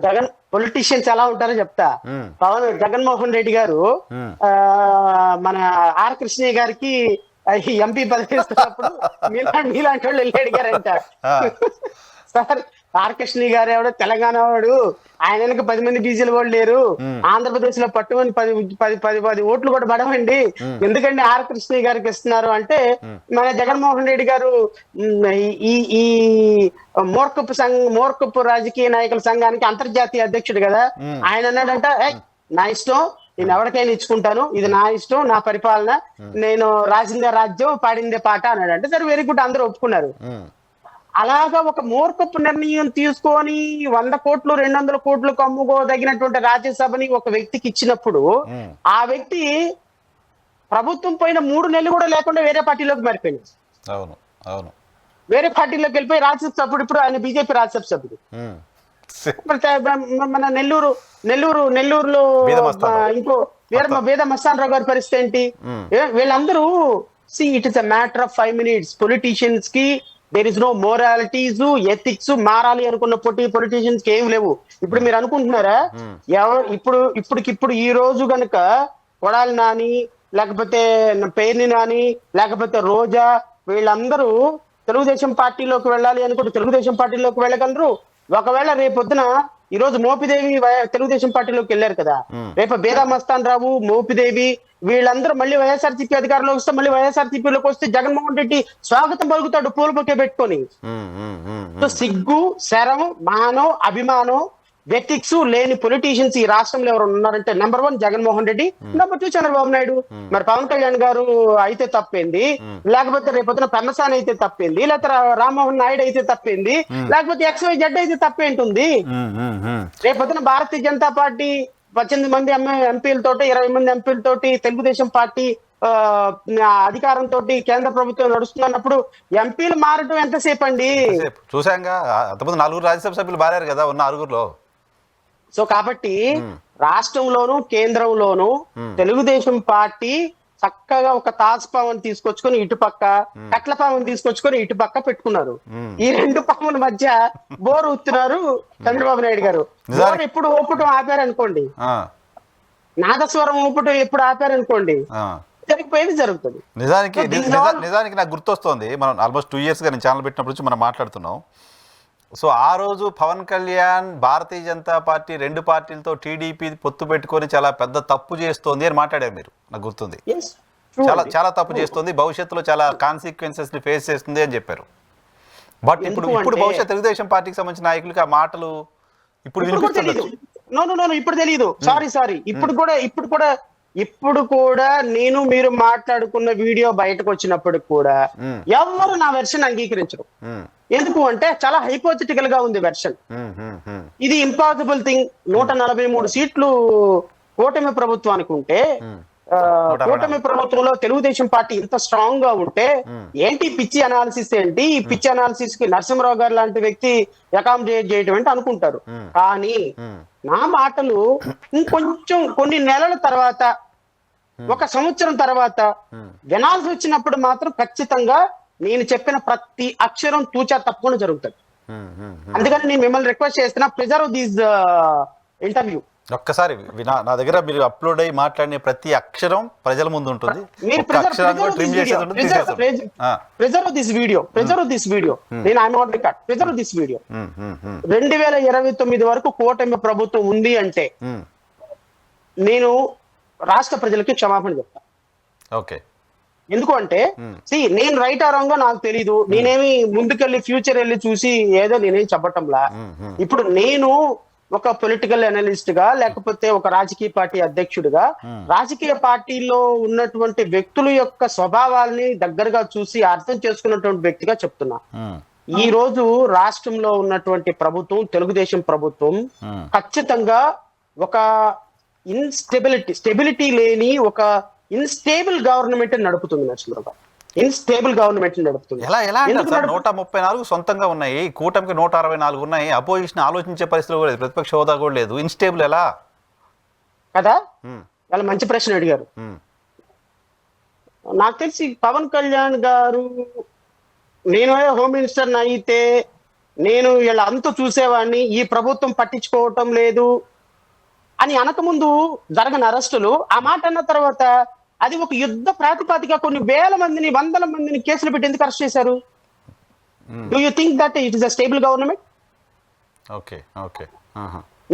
జగన్ పొలిటీషియన్స్ ఎలా ఉంటారో చెప్తా. జగన్మోహన్ రెడ్డి గారు మన ఆర్ కృష్ణయ్య గారికి ఎంపీ పదవి ఇస్తున్నప్పుడు మీలాంటి వాళ్ళు వెళ్ళి అడిగారంట, సార్ ఆర్ కృష్ణ గారు ఎవడో తెలంగాణ వాడు, ఆయన వెనక 10 మంది బీసీలు కూడా లేరు, ఆంధ్రప్రదేశ్ లో పట్టుమని 10 ఓట్లు కూడా పడవండి, ఎందుకంటే ఆర్ కృష్ణ గారికి ఇస్తున్నారు అంటే మన జగన్మోహన్ రెడ్డి గారు ఈ మూర్ఖపు రాజకీయ నాయకుల సంఘానికి అంతర్జాతీయ అధ్యక్షుడు కదా, ఆయన అన్నాడంట నా ఇష్టం, నేను ఎవరికైనా ఇచ్చుకుంటాను, ఇది నా ఇష్టం, నా పరిపాలన, నేను రాసిందే రాజ్యం పాడిందే పాట అన్నాడు. అంటే సరే వెరీ గుడ్, అందరూ ఒప్పుకున్నారు. అలాగా ఒక మూర్ఖపు నిర్ణయం తీసుకొని 100 కోట్లు 200 కోట్లకు అమ్ముకోదగినటువంటి రాజ్యసభని ఒక వ్యక్తికి ఇచ్చినప్పుడు ఆ వ్యక్తి ప్రభుత్వం పోయిన 3 నెలలు కూడా లేకుండా వేరే పార్టీలోకి మారిపోయింది. వేరే పార్టీలోకి వెళ్ళిపోయి రాజ్యసభ సభ్యుడు, ఇప్పుడు ఆయన బీజేపీ రాజ్యసభ సభ్యుడు. మన నెల్లూరులో ఇంకో వేద మస్తాన్ రావు గారి పరిస్థితి ఏంటి? వీళ్ళందరూ it is a matter of 5 minutes. Politicians కి దేర్ ఇస్ నో మోరాలిటీస్, ఎథిక్స్, మారాలి అనుకున్న పొలిటీషియన్స్ కి ఏం లేవు. ఇప్పుడు మీరు అనుకుంటున్నారా ఇప్పుడు ఈ రోజు గనుక కొడాలి నాని, లేకపోతే పేర్ని నాని, లేకపోతే రోజా, వీళ్ళందరూ తెలుగుదేశం పార్టీలోకి వెళ్ళాలి అనుకుంటే తెలుగుదేశం పార్టీలోకి వెళ్ళగలరు. ఒకవేళ రేపొద్దున ఈ రోజు మోపిదేవి తెలుగుదేశం పార్టీలోకి వెళ్ళారు కదా, రేపు బేదా మస్తాన్ రావు, మోపిదేవి వీళ్ళందరూ మళ్ళీ వైఎస్ఆర్సీపీ అధికారంలోకి వస్తే, మళ్ళీ వైఎస్ఆర్సీపీలోకి వస్తే జగన్మోహన్ రెడ్డి స్వాగతం పలుకుతాడు పూల బొకే పెట్టుకొని. సో సిగ్గు, శరం, మానం, అభిమానం, ఎథిక్స్ లేని పొలిటీషియన్స్ ఈ రాష్ట్రంలో ఎవరు ఉన్నారంటే నెంబర్ 1 జగన్మోహన్ రెడ్డి, నెంబర్ 2 చంద్రబాబు నాయుడు. మరి పవన్ కళ్యాణ్ గారు అయితే తప్పేంది, లేకపోతే రేపొద్దున పెమ్మసాని అయితే తప్పేంది, లేకపోతే రామ్మోహన్ నాయుడు అయితే తప్పేంది, లేకపోతే XYZ అయితే తప్పేంటుంది? రేపొద్దున భారతీయ జనతా పార్టీ 18 మంది ఎంపీలతోటి 20 మంది ఎంపీలతోటి తెలుగుదేశం పార్టీ అధికారంతో కేంద్ర ప్రభుత్వం నడుస్తున్నప్పుడు ఎంపీలు మారటం ఎంతసేపు అండి? చూసాంగా, అంతమంది 4 రాజ్యసభ సభ్యులు మారారు కదా ఉన్న 6లో. సో కాబట్టి రాష్ట్రంలోను కేంద్రంలోను తెలుగుదేశం పార్టీ చక్కగా ఒక తాజ్పావన్ తీసుకొచ్చుకొని ఇటుపక్క, కట్లపావన్ తీసుకొచ్చుకొని ఇటుపక్క పెట్టుకున్నారు. ఈ 2 పాముల మధ్య బోరు ఊతున్నారు చంద్రబాబు నాయుడు గారు. బోరు ఎప్పుడు ఊపటం ఆపారనుకోండి, నాదస్వరం ఊపటం ఎప్పుడు ఆపారనుకోండి, జరిగిపోయేది జరుగుతుంది. నిజానికి నాకు గుర్తొస్తోంది, మనం ఆల్మోస్ట్ 2 years గా నేను ఛానల్ పెట్టినప్పుడు నుంచి మనం మాట్లాడుతున్నాం. సో ఆ రోజు పవన్ కళ్యాణ్ భారతీయ జనతా పార్టీ 2 పార్టీలతో టీడీపీ పొత్తు పెట్టుకొని చాలా పెద్ద తప్పు చేస్తోంది అని మాట్లాడారు మీరు, నాకు గుర్తుంది. చాలా తప్పు చేస్తుంది, భవిష్యత్తులో చాలా కాన్సిక్వెన్సెస్ ని ఫేస్ చేస్తుంది అని చెప్పారు. బట్ ఇప్పుడు బహుశా తెలుగుదేశం పార్టీకి సంబంధించిన నాయకులకి ఆ మాటలు ఇప్పుడు వినిపిస్తుంది. ఇప్పుడు తెలియదు, సారీ ఇప్పుడు కూడా నేను మీరు మాట్లాడుకున్న వీడియో బయటకు వచ్చినప్పుడు కూడా ఎవరు నా వెర్షన్ అంగీకరించరు. ఎందుకు అంటే చాలా హైపోథెటికల్ గా ఉంది వెర్షన్. ఇది ఇంపాసిబుల్ థింగ్. 143 సీట్లు కూటమి ప్రభుత్వానికి ఉంటే కూటమి ప్రభుత్వంలో తెలుగుదేశం పార్టీ ఇంత స్ట్రాంగ్ గా ఉంటే ఏంటి పిచ్చి అనాలిసిస్ ఏంటి, ఈ పిచ్చి అనాలిసిస్ కి నరసింహరావు గారు లాంటి వ్యక్తి అకామిడేట్ చేయడం ఏంటి అనుకుంటారు. కానీ నా మాటలు ఇంకొంచెం కొన్ని నెలల తర్వాత, ఒక సంవత్సరం తర్వాత వినాల్సి వచ్చినప్పుడు మాత్రం ఖచ్చితంగా నేను చెప్పిన ప్రతి అక్షరం తూచా తప్పకుండా జరుగుతుంది. అందుకని నేను మిమ్మల్ని రిక్వెస్ట్ చేస్తున్నా, ప్రిజర్వ్ దిస్ ఇంటర్వ్యూ. ఒక్కసారి నా దగ్గర మీరు అప్లోడ్ అయ్యి మాట్లాడిన ప్రతి అక్షరం ప్రజల ముందు ఉంటుంది. Preserve this video. నేను I not record. Preserve this video. 2029 వరకు కూటమి ప్రభుత్వం ఉంది అంటే నేను రాష్ట్ర ప్రజలకి క్షమాపణ చెప్తా. ఓకే. ఎందుకు అంటే నేను రైట్ ఆరంగా నాకు తెలీదు. నేనేమి ముందుకెళ్ళి ఫ్యూచర్ వెళ్ళి చూసి ఏదో నేనేం చెప్పటంలా. ఇప్పుడు నేను ఒక పొలిటికల్ అనలిస్ట్ గా, లేకపోతే ఒక రాజకీయ పార్టీ అధ్యక్షుడిగా, రాజకీయ పార్టీలో ఉన్నటువంటి వ్యక్తుల యొక్క స్వభావాల్ని దగ్గరగా చూసి అర్థం చేసుకున్నటువంటి వ్యక్తిగా చెప్తున్నా. ఈ రోజు రాష్ట్రంలో ఉన్నటువంటి ప్రభుత్వం, తెలుగుదేశం ప్రభుత్వం ఖచ్చితంగా ఒక స్టెబిలిటీ లేని ఒక ఇన్స్టేబుల్ గవర్నమెంట్ నడుపుతుంది. నరసింహరావు ఇన్స్టేబుల్ గవర్నమెంట్ నడుపుతుంది. ఎలా అంటారు సార్? 134 సొంతంగా ఉన్నాయి, కూటమికి 164 ఉన్నాయి. అపోజిషన్ ఆలోచించే పరిస్థితి కూడా లేదు, ప్రతిపక్ష హోదా కూడా లేదు. ఇన్స్టేబుల్ ఎలా కదా? చాలా మంచి ప్రశ్న అడిగారు. నాకు తెలిసి పవన్ కళ్యాణ్ గారు, నేను హోమ్ మినిస్టర్ అయితే నేను వీళ్ళ అంతు చూసేవాడిని, ఈ ప్రభుత్వం పట్టించుకోవటం లేదు అని అనకముందు జరగని అరెస్టులు, ఆ మాట అన్న తర్వాత అది ఒక యుద్ధ ప్రాతిపదిక కొన్ని వేల మందిని, వందల మందిని కేసులు పెట్టి ఎందుకు అరెస్ట్ చేశారు? Do you think that it is a stable government?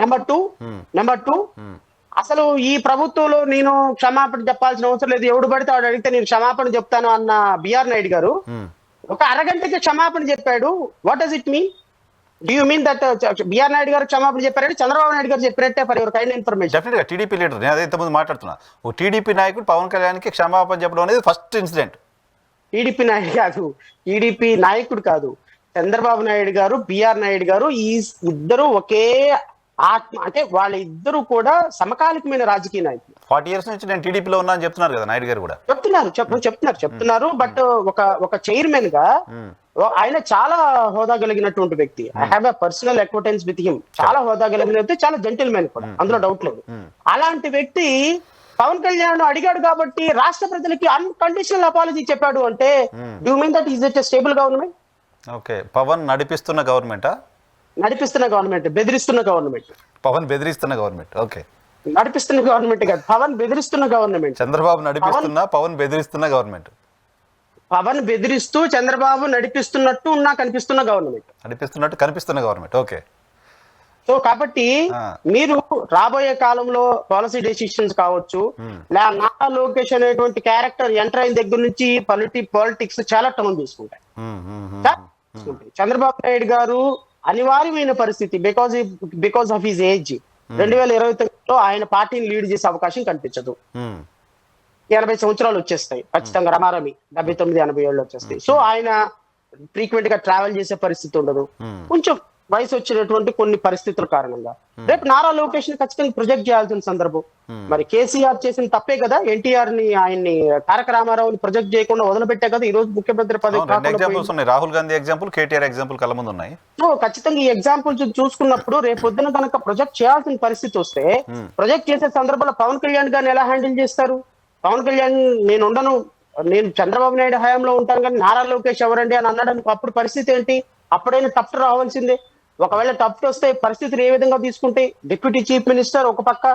Number two, అసలు ఈ ప్రభుత్వంలో నేను క్షమాపణ చెప్పాల్సిన అవసరం లేదు, ఎవడు పడితే వాడు అడిగితే నేను క్షమాపణ చెప్తాను అన్న బిఆర్ నాయుడు గారు ఒక అరగంటకి క్షమాపణ చెప్పాడు. What does it mean? Do you mean that BR Naidu garu క్షమాపణ చెప్పారంటే చంద్రబాబు నాయుడు గారు చెప్పినట్టే? For your kind information. డెఫినెట్గా టీడీపీ లీడర్, నేను అదే ఇంతకుముందు మాట్లాడుతున్నా. ఓ టీడీపీ నాయకుడు పవన్ కళ్యాణ్కి క్షమాపణ చెప్పడం అనేది ఫస్ట్ ఇన్సిడెంట్. టీడీపీ నాయకుడు కాదు, చంద్రబాబు నాయుడు గారు, బిఆర్ నాయుడు గారు, ఈ ఇద్దరు ఒకే ఆత్మ. అంటే వాళ్ళ ఇద్దరు కూడా సమకాలికమైన రాజకీయ నాయకులు. 40 years నుంచి నేను టీడీపీలో ఉన్నా అని చెప్తున్నారు కదా నాయుడు గారు కూడా. చెప్తున్నారు. బట్ ఒక చైర్మన్ గా ఆయన చాలా హోదా కలిగినటువంటి వ్యక్తి. I have a personal acquaintance with him. చాలా హోదా కలిగిన వ్యక్తి, చాలా జెంటిల్మెన్ కూడా, అందులో డౌట్ లేదు. అలాంటి వ్యక్తి పవన్ కళ్యాణ్ అడిగాడు కాబట్టి రాష్ట్ర ప్రజలకి అన్కండిషనల్ అపాలజీ చెప్పాడు అంటే do mean that is it a stable government? Okay. Pavan నడిపిస్తున్న గవర్నమెంటా? నడిపిస్తున్న గవర్నమెంట్, బెదిరిస్తున్న గవర్నమెంట్. పవన్ బెదిరిస్తున్న గవర్నమెంట్. ఓకే. నడిపిస్తున్న గవర్నమెంట్ కాదు, పవన్ బెదిరిస్తున్న గవర్నమెంట్. చంద్రబాబు నడిపిస్తున్నా, పవన్ బెదిరిస్తున్న గవర్నమెంట్. పవన్ బెదిరిస్తూ చంద్రబాబు నడిపిస్తున్నట్టు కనిపిస్తున్న గవర్నమెంట్. ఓకే. సో కాబట్టి మీరు రాబోయే కాలంలో పాలసీ డెసిషన్స్ కావచ్చు, నారా లోకేష్ అనేటువంటి క్యారెక్టర్ ఎంటర్ అయిన దగ్గర నుంచి పాలిటిక్స్ చాలా టర్న్ తీసుకుంటాయి. చంద్రబాబు నాయుడు గారు అనివార్యమైన పరిస్థితి, బికాస్ ఆఫ్ హిజ్ ఏజ్, 2029లో ఆయన పార్టీని లీడ్ చేసే అవకాశం కనిపించదు. 80 సంవత్సరాలు వచ్చేస్తాయి ఖచ్చితంగా, రమారమి 79-80 ఏళ్ళు వచ్చేస్తాయి. సో ఆయన ఫ్రీక్వెంట్ గా ట్రావెల్ చేసే పరిస్థితి ఉండదు. కొంచెం వయసు వచ్చినటువంటి కొన్ని పరిస్థితుల కారణంగా రేపు నారా లోకేష్ ని ఖచ్చితంగా ప్రొజెక్ట్ చేయాల్సిన సందర్భం. మరి కేసీఆర్ చేసిన తప్పే కదా, ఎన్టీఆర్ ని, ఆయన్ని, తారక రామారావుని ప్రొజెక్ట్ చేయకుండా వదిలిపెట్టే కదా ఈ రోజు ముఖ్యమంత్రి పదవి. రాహుల్ గాంధీ ఎగ్జాంపుల్, కేటీఆర్ ఎగ్జాంపుల్ కళ్ళ ముందు ఉన్నాయి. సో ఖచ్చితంగా ఈ ఎగ్జాంపుల్స్ చూసుకున్నప్పుడు రేపు పొద్దున కనుక ప్రొజెక్ట్ చేయాల్సిన పరిస్థితి వస్తే, ప్రొజెక్ట్ చేసే సందర్భంలో పవన్ కళ్యాణ్ గారిని ఎలా హ్యాండిల్ చేస్తారు? పవన్ కళ్యాణ్ నేను చంద్రబాబు నాయుడు హయాంలో ఉంటాను కానీ నారా లోకేష్ ఎవరండి అని అన్నాడు, అప్పుడు పరిస్థితి ఏంటి? అప్పుడైనా తప్పు రావాల్సిందే. ఒకవేళ తప్పు వస్తే పరిస్థితులు ఏ విధంగా తీసుకుంటే, డిప్యూటీ చీఫ్ మినిస్టర్ ఒక పక్క,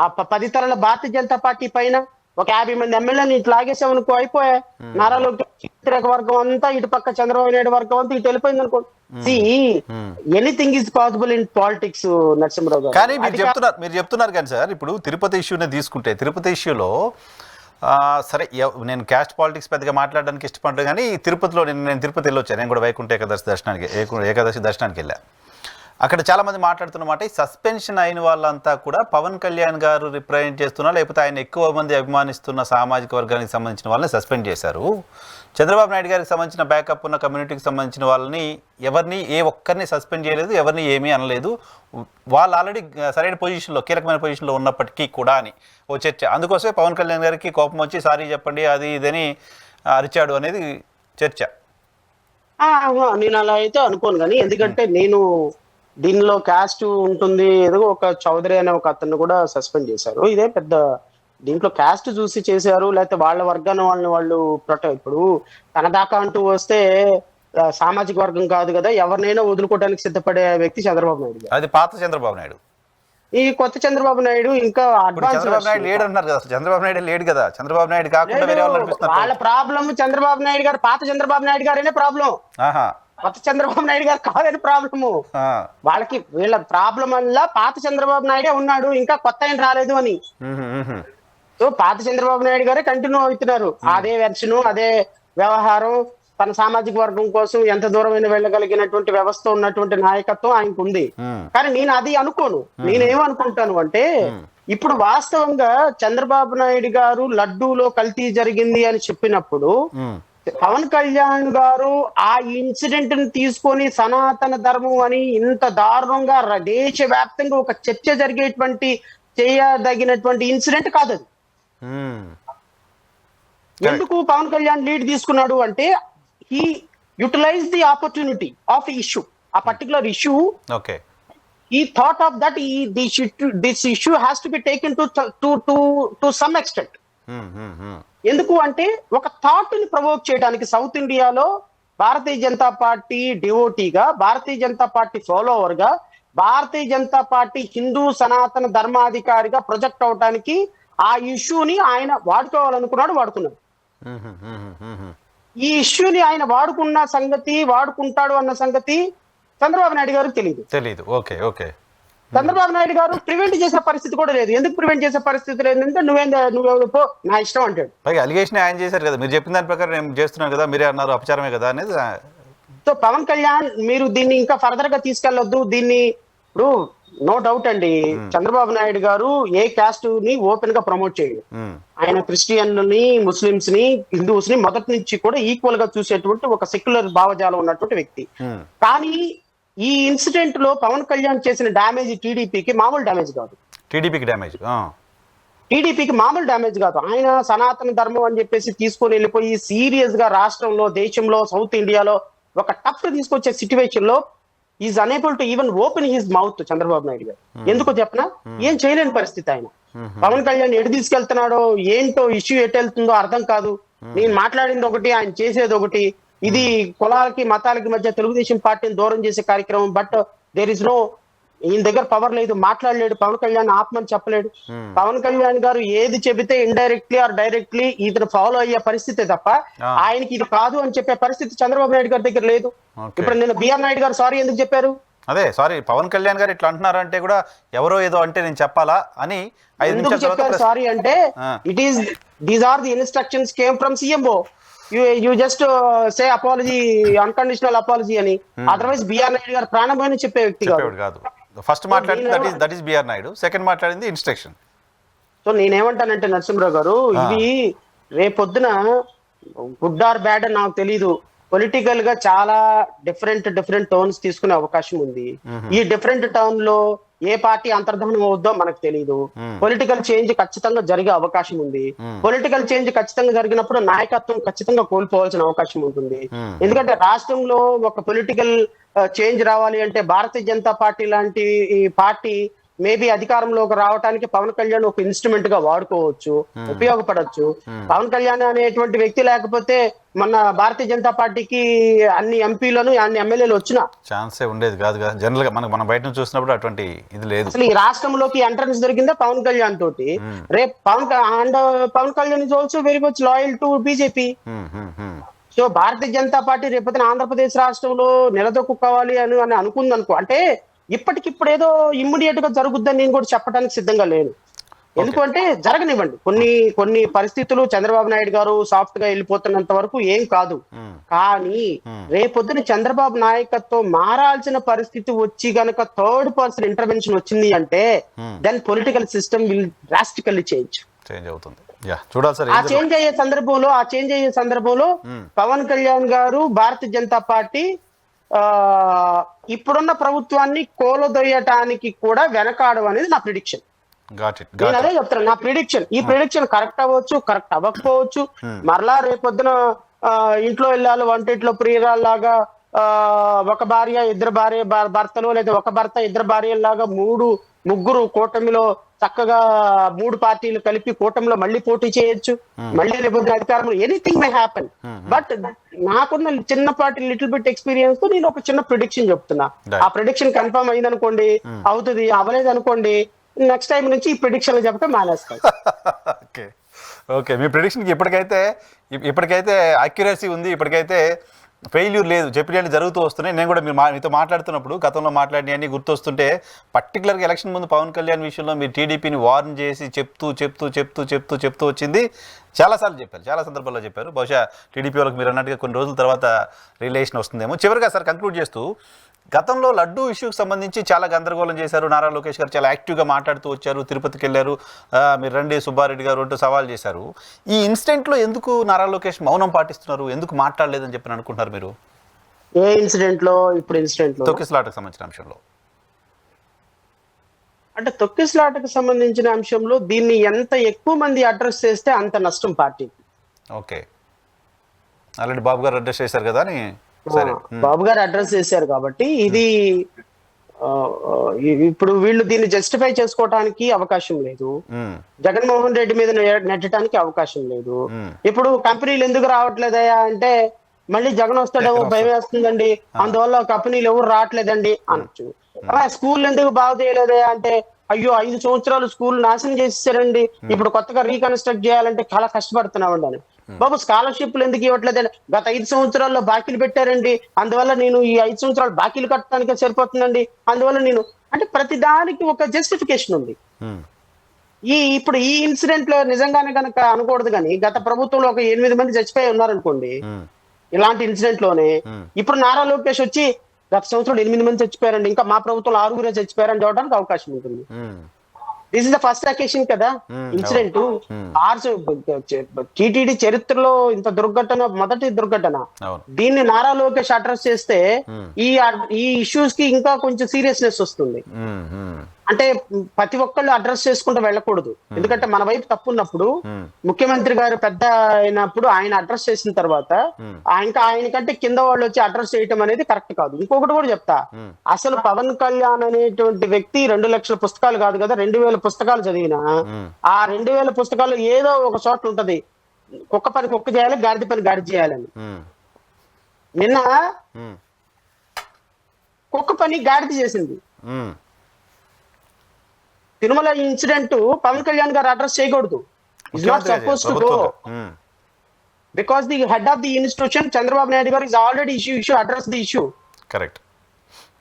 ఆ 10 తరాల భారతీయ జనతా పార్టీ పైన ఒక 50 మంది ఎమ్మెల్యేని ఇట్లా లాగేసామనుకో అయిపోయా. నారా లోకేష్ వ్యతిరేక వర్గం అంతా ఇటు పక్క, చంద్రబాబు నాయుడు వర్గం అంతా ఇటు వెళ్ళిపోయింది అనుకో. Anything is possible in politics Narasimha Rao garu. కానీ మీరు చెప్తున్నారు కానీ సార్, ఇప్పుడు తిరుపతి ఇష్యూనే తీసుకుంటే, తిరుపతి ఇష్యూలో సరే నేను క్యాస్ట్ పాలిటిక్స్ పెద్దగా మాట్లాడడానికి ఇష్టపడ్డా, కానీ తిరుపతిలో నేను తిరుపతి వెళ్ళొచ్చాను. నేను కూడా వైకుంఠ ఏకాదశి దర్శనానికి వెళ్ళా. అక్కడ చాలా మంది మాట్లాడుతున్నమాట ఈ సస్పెన్షన్ అయిన వాళ్ళంతా కూడా పవన్ కళ్యాణ్ గారు రిప్రజెంట్ చేస్తున్నా లేకపోతే ఆయన ఎక్కువ మంది అభిమానిస్తున్న సామాజిక వర్గానికి సంబంధించిన వాళ్ళని సస్పెండ్ చేశారు. చంద్రబాబు నాయుడు గారికి సంబంధించిన బ్యాకప్ ఉన్న కమ్యూనిటీకి సంబంధించిన వాళ్ళని ఎవరిని ఏ ఒక్కరిని సస్పెండ్ చేయలేదు, ఎవరిని ఏమీ అనలేదు. వాళ్ళు ఆల్రెడీ సరైన పొజిషన్లో కీలకమైన పొజిషన్లో ఉన్నప్పటికీ కూడా అని ఓ చర్చ. అందుకోసమే పవన్ కళ్యాణ్ గారికి కోపం వచ్చి సారీ చెప్పండి అది ఇదని అరిచాడు అనేది చర్చ. నేను అలా అయితే అనుకోను, కానీ ఎందుకంటే నేను దీనిలో క్యాస్ట్ ఉంటుంది, ఏదో ఒక చౌదరి అనే ఒక అతన్ని కూడా సస్పెండ్ చేశారు. ఇదే పెద్ద దీంట్లో క్యాస్ట్ చూసి చేశారు, లేకపోతే వాళ్ళ వర్గాన్ని వాళ్ళు ఇప్పుడు తన దాకా అంటూ వస్తే సామాజిక వర్గం కాదు కదా, ఎవరినైనా వదులుకోవడానికి సిద్ధపడే వ్యక్తి చంద్రబాబు నాయుడు గారు. అది పాత చంద్రబాబు నాయుడు. ఈ కొత్త చంద్రబాబు నాయుడు ఇంకా అడ్వాన్స్ చంద్రబాబు నాయుడు లేడు అన్నారు కదా, చంద్రబాబు నాయుడు లేడు కదా, చంద్రబాబు నాయుడు కాకుండా వేరే వాళ్ళు అనిపిస్తున్నారు. వాళ్ళ ప్రాబ్లం చంద్రబాబు నాయుడు గారు, పాత చంద్రబాబు నాయుడు గారేనే ప్రాబ్లం, కొత్త చంద్రబాబు నాయుడు గారు కాదని ప్రాబ్లము. వాళ్ళకి వీళ్ళ ప్రాబ్లం వల్ల పాత చంద్రబాబు నాయుడే ఉన్నాడు, ఇంకా కొత్త ఆయన రాలేదు అని. సో పాత చంద్రబాబు నాయుడు గారే కంటిన్యూ అవుతున్నారు, అదే వెర్షన్, అదే వ్యవహారం. తన సామాజిక వర్గం కోసం ఎంత దూరమైన వెళ్ళగలిగినటువంటి వ్యవస్థ ఉన్నటువంటి నాయకత్వం ఆయనకు ఉంది. కానీ నేను అది అనుకోను. నేనేమనుకుంటాను అంటే ఇప్పుడు వాస్తవంగా చంద్రబాబు నాయుడు గారు లడ్డూలో కల్తీ జరిగింది అని చెప్పినప్పుడు పవన్ కళ్యాణ్ గారు ఆ ఇన్సిడెంట్ ని తీసుకొని సనాతన ధర్మం అని ఇంత దారుణంగా దేశవ్యాప్తంగా ఒక చర్చ జరిగేటువంటి చేయదగినటువంటి ఇన్సిడెంట్ కాదు అది. ఎందుకు పవన్ కళ్యాణ్ లీడ్ తీసుకున్నాడు అంటే he utilized the opportunity of the issue, a particular issue. Okay. He thought of that this issue has to be taken to some extent. ఎందుకు అంటే ఒక థాట్ ని ప్రవోక్ చేయడానికి సౌత్ ఇండియాలో భారతీయ జనతా పార్టీ డివోటీగా, భారతీయ జనతా పార్టీ ఫాలోవర్ గా, భారతీయ Janata party Hindu సనాతన ధర్మాధికారిగా project అవడానికి ఆ ఇష్యూని ఆయన వాడుకోవాలనుకున్నాడు, వాడుకున్నాడు. ఈ ఇష్యూని ఆయన వాడుకుంటాడు అన్న సంగతి చంద్రబాబు నాయుడు గారికి తెలియదు. ఓకే. చంద్రబాబు నాయుడు గారు ప్రివెంట్ చేసే పరిస్థితి కూడా లేదు. ఎందుకు ప్రివెంట్ చేసే పరిస్థితి లేదంటే నువ్వు నా ఇష్టం అంటాడు. పైగా అలిగేషన్ ఆయన చేశారు కదా, మీరు చెప్పిన దాని ప్రకారం నేను చేస్తున్నాను కదా, మీరే అన్నారు అపచారమే కదా అనేది. సో పవన్ కళ్యాణ్ మీరు దీన్ని ఇంకా ఫర్దర్ గా తీసుకెళ్లొద్దు. దీన్ని ఇప్పుడు నో డౌట్ అండి, చంద్రబాబు నాయుడు గారు ఏ క్యాస్ట్ ని ఓపెన్ గా ప్రమోట్ చేయడు. ఆయన క్రిస్టియన్ని, ముస్లింస్ ని, హిందూస్ ని మొదటి నుంచి కూడా ఈక్వల్ గా చూసేటువంటి ఒక సెక్యులర్ భావజాలం ఉన్నటువంటి వ్యక్తి. కానీ ఈ ఇన్సిడెంట్ లో పవన్ కళ్యాణ్ చేసిన డ్యామేజ్ టీడీపీకి మామూలు డ్యామేజ్ కాదు. టీడీపీకి మామూలు డ్యామేజ్ కాదు. ఆయన సనాతన ధర్మం అని చెప్పేసి తీసుకొని వెళ్ళిపోయి సీరియస్ గా రాష్ట్రంలో, దేశంలో, సౌత్ ఇండియాలో ఒక టఫ్ తీసుకొచ్చే సిచ్యువేషన్ లో is unable to even open his mouth Chandrababu Naidu గారు. ఎందుకో చెప్పనా, ఏం చేయలేని పరిస్థితి ఆయన. పవన్ కళ్యాణ్ ఎటు తీసుకెళ్తున్నాడో ఏంటో, ఇష్యూ ఎటు వెళ్తుందో అర్థం కాదు. నేను మాట్లాడింది ఒకటి, ఆయన చేసేది ఒకటి. ఇది కులాలకి మతాలకి మధ్య తెలుగుదేశం పార్టీని దూరం చేసే కార్యక్రమం. బట్ దేర్ ఇస్ నో, ఈయన దగ్గర పవర్ లేదు, మాట్లాడలేడు. పవన్ కళ్యాణ్ ఆత్మని చెప్పలేడు. పవన్ కళ్యాణ్ గారు ఏది చెబితే ఇండైరెక్ట్లీ ఆర్ డైరెక్ట్లీ ఇతను ఫాలో అయ్యే పరిస్థితి తప్ప ఆయనకి ఇది కాదు అని చెప్పే పరిస్థితి చంద్రబాబు నాయుడు గారి దగ్గర లేదు. ఇప్పుడు నేను బిఆర్ నాయుడు గారు సారీ ఎందుకు చెప్పారు? అదే సారీ పవన్ కళ్యాణ్ గారు ఇట్లా అంటున్నారు అంటే కూడా ఎవరో ఏదో అంటే నేను చెప్పాలా అని ఎందుకు చెప్పారు సారీ అంటే, it is these are the instructions came from CMO. You just say apology, unconditional apology అని. అదర్వైజ్ బిఆర్ నాయుడు గారు ప్రాణమైన చెప్పే వ్యక్తి కాదు. ఫస్ట్ మాట్లాడింది that is BR Naidu, second మాట్లాడింది ఇన్స్ట్రక్షన్. సో నేనేమంటానంటే నరసింహరావు గారు, ఇది రేపొద్దున గుడ్ ఆర్ బ్యాడ్ అని నాకు తెలీదు. పొలిటికల్ గా చాలా డిఫరెంట్ టోన్స్ తీసుకునే అవకాశం ఉంది. ఈ డిఫరెంట్ టర్న్ లో ఏ పార్టీ అంతర్ధానం అవుద్దో మనకు తెలియదు. పొలిటికల్ చేంజ్ ఖచ్చితంగా జరిగే అవకాశం ఉంది. పొలిటికల్ చేంజ్ ఖచ్చితంగా జరిగినప్పుడు నాయకత్వం ఖచ్చితంగా కోల్పోవాల్సిన అవకాశం ఉంటుంది. ఎందుకంటే రాష్ట్రంలో ఒక పొలిటికల్ చేంజ్ రావాలి అంటే భారతీయ జనతా పార్టీ లాంటి ఈ పార్టీ మేబీ అధికారంలోకి రావడానికి పవన్ కళ్యాణ్ ఒక ఇన్స్ట్రుమెంట్ గా వాడుకోవచ్చు, ఉపయోగపడవచ్చు. పవన్ కళ్యాణ్ అనేటువంటి వ్యక్తి లేకపోతే మన భారతీయ జనతా పార్టీకి అన్ని ఎంపీలను, అన్ని ఎమ్మెల్యేలు వచ్చిన ఛాన్సే ఉండేది కాదు కదా. జనరల్ గా మనం బయట నుంచి చూసినప్పుడు అటువంటి ఇది లేదు. అసలు ఈ రాష్ట్రంలోకి ఎంట్రన్స్ దొరికిందా పవన్ కళ్యాణ్ తోటి. రేపు Pawan Kalyan is also very much loyal to BJP. So Bharatiya Janata Party రేపొద్దున ఆంధ్రప్రదేశ్ రాష్ట్రంలో నిలదొక్కుకోవాలి అని అనుకుందనుకో, అంటే ఇప్పటికిప్పుడు ఏదో ఇమ్మీడియట్ గా జరుగుద్దని నేను కూడా చెప్పడానికి సిద్ధంగా లేను. ఎందుకంటే జరగనివ్వండి, కొన్ని పరిస్థితులు చంద్రబాబు నాయుడు గారు సాఫ్ట్ గా వెళ్ళిపోతున్నంత వరకు ఏం కాదు. కానీ రేపొద్దున చంద్రబాబు నాయకత్వం మారాల్సిన పరిస్థితి వచ్చి గనక థర్డ్ పర్సన్ ఇంటర్వెన్షన్ వచ్చింది అంటే then political system will drastically change అవుతుంది. చూడాలి సార్. ఆ చేంజ్ అయ్యే సందర్భంలో పవన్ కళ్యాణ్ గారు, భారతీయ జనతా పార్టీ ఇప్పుడున్న ప్రభుత్వాన్ని కోలదొయ్యటానికి కూడా వెనకాడు అనేది నా ప్రిడిక్షన్. నేను అదే చెప్తాను, నా ప్రిడిక్షన్. ఈ ప్రిడిక్షన్ కరెక్ట్ అవ్వచ్చు, కరెక్ట్ అవ్వకపోవచ్చు. మరలా రేపొద్దున ఇంట్లో వెళ్ళాలి వంటింట్లో ప్రియురాల్లాగా ఒక భార్య ఇద్దరు భర్తలు, లేదా ఒక భర్త ఇద్దరు భార్యలాగా ముగ్గురు కూటమిలో చక్కగా 3 పార్టీలు కలిపి కూటమిలో మళ్ళీ పోటీ చేయొచ్చు. మళ్ళీ రేపొద్దున అధికారంలో ఎనీథింగ్ మే హ్యాపెన్. బట్ నాకున్న చిన్నపాటి లిటిల్ బిట్ ఎక్స్పీరియన్స్ తో నేను ఒక చిన్న ప్రిడిక్షన్ చెప్తున్నా. ఆ ప్రిడిక్షన్ కన్ఫర్మ్ అయింది అనుకోండి అవుతుంది, అవ్వలేదు అనుకోండి నెక్స్ట్ టైం నుంచి ఈ ప్రిడిక్షన్లు చెప్పడం మానేస్తాయి. ఓకే, మీ ప్రిడిక్షన్కి ఇప్పటికైతే అక్యురసీ ఉంది, ఇప్పటికైతే ఫెయిల్యూర్ లేదు, చెప్పినట్టు జరుగుతూ వస్తున్నాయి. నేను కూడా మీతో మాట్లాడుతున్నప్పుడు గతంలో మాట్లాడినవన్నీ గుర్తొస్తుంటే పర్టికులర్గా ఎలక్షన్ ముందు పవన్ కళ్యాణ్ విషయంలో మీరు టీడీపీని వార్న్ చేసి చెప్తూ వచ్చింది చాలాసార్లు చెప్పారు, చాలా సందర్భాల్లో చెప్పారు. బహుశా టీడీపీ వాళ్ళకి మీరు అన్నట్టుగా కొన్ని రోజుల తర్వాత రిలేషన్ వస్తుందేమో. చివరిగా సార్ కంక్లూడ్ చేస్తూ, గతంలో లడ్డూ ఇష్యూకి సంబంధించి చాలా గందరగోళం చేశారు. నారా లోకేష్ గారు చాలా యాక్టివ్గా మాట్లాడుతూ వచ్చారు, తిరుపతికి వెళ్ళారు, మీరు రండి సుబ్బారెడ్డి గారు అంటూ సవాల్ చేశారు. ఈ ఇన్సిడెంట్లో ఎందుకు నారా లోకేష్ మౌనం పాటిస్తున్నారు, ఎందుకు మాట్లాడలేదని చెప్పి అనుకుంటున్నారు మీరు? ఏ ఇన్సిడెంట్ లో? ఇప్పుడు ఇన్సిడెంట్ లో తొక్కిసలాటకు సంబంధించిన అంశంలో. అంటే తొక్కిసలాటకు సంబంధించిన అంశంలో దీన్ని ఎంత ఎక్కువ మంది అడ్రస్ చేస్తే అంత నష్టం పార్టీకి. ఓకే, ఆల్రెడీ బాబు గారు అడ్రస్ చేశారు కదా అని. బాబు గారు అడ్రస్ చేశారు కాబట్టి ఇది ఇప్పుడు వీళ్ళు దీన్ని జస్టిఫై చేసుకోవడానికి అవకాశం లేదు, జగన్మోహన్ రెడ్డి మీద నెట్టడానికి అవకాశం లేదు. ఇప్పుడు కంపెనీలు ఎందుకు రావట్లేదయా అంటే మళ్ళీ జగన్ వస్తాడేమో భయం వేస్తుందండి, అందువల్ల కంపెనీలు ఎవరు రావట్లేదండి అనొచ్చు. స్కూల్ ఎందుకు బాగు చేయలేదయా అంటే అయ్యో 5 సంవత్సరాలు స్కూల్ నాశనం చేసేసారండి, ఇప్పుడు కొత్తగా రీకన్స్ట్రక్ట్ చేయాలంటే చాలా కష్టపడుతున్నామండి అని. బాబు స్కాలర్షిప్లు ఎందుకు ఇవ్వట్లేదండి, గత 5 సంవత్సరాల్లో బాకీలు పెట్టారండి, అందువల్ల నేను ఈ 5 సంవత్సరాలు బాకీలు కట్టడానికే సరిపోతుందండి, అందువల్ల నేను అంటే ప్రతి దానికి ఒక జస్టిఫికేషన్ ఉంది. ఇప్పుడు ఈ ఇన్సిడెంట్ లో నిజంగానే కనుక అనకూడదు కానీ గత ప్రభుత్వంలో ఒక 8 మంది చచ్చిపోయి ఉన్నారనుకోండి ఇలాంటి ఇన్సిడెంట్ లోనే. ఇప్పుడు నారా లోకేష్ వచ్చి గత సంవత్సరం 8 మంది చచ్చిపోయారండి, ఇంకా మా ప్రభుత్వంలో 6 చచ్చిపోయారని చూడడానికి అవకాశం ఉంటుంది. This is the first occasion కదా ఇన్సిడెంట్. టీటీడీ చరిత్రలో ఇంత దుర్ఘటన మొదటి దుర్ఘటన. దీన్ని నారా లోకేష్ అడ్రస్ చేస్తే ఈ ఇష్యూస్ కి ఇంకా కొంచెం సీరియస్నెస్ వస్తుంది. అంటే ప్రతి ఒక్కళ్ళు అడ్రస్ చేసుకుంటూ వెళ్ళకూడదు, ఎందుకంటే మన వైపు తప్పు ఉన్నప్పుడు ముఖ్యమంత్రి గారు పెద్ద అయినప్పుడు ఆయన అడ్రస్ చేసిన తర్వాత ఇంకా ఆయనకంటే కింద వాళ్ళు వచ్చి అడ్రస్ చేయటం అనేది కరెక్ట్ కాదు. ఇంకొకటి కూడా చెప్తా, అసలు పవన్ కళ్యాణ్ అనేటువంటి వ్యక్తి 2 లక్షల పుస్తకాలు కాదు కదా, 2000 పుస్తకాలు చదివినా ఆ 2000 పుస్తకాలు ఏదో ఒక చోట ఉంటది కుక్క పని కుక్క చేయాలి, గాడిద పని గాడిద చేయాలని. నిన్న కుక్క పని గాడిద చేసింది. తిరుమల ఇన్సిడెంట్ పవన్ కళ్యాణ్ గారు అడ్రస్ చేయకూడదు, is not suppose to go because the head of the institution Chandrababu Naidu garu is already issue address the issue. Correct,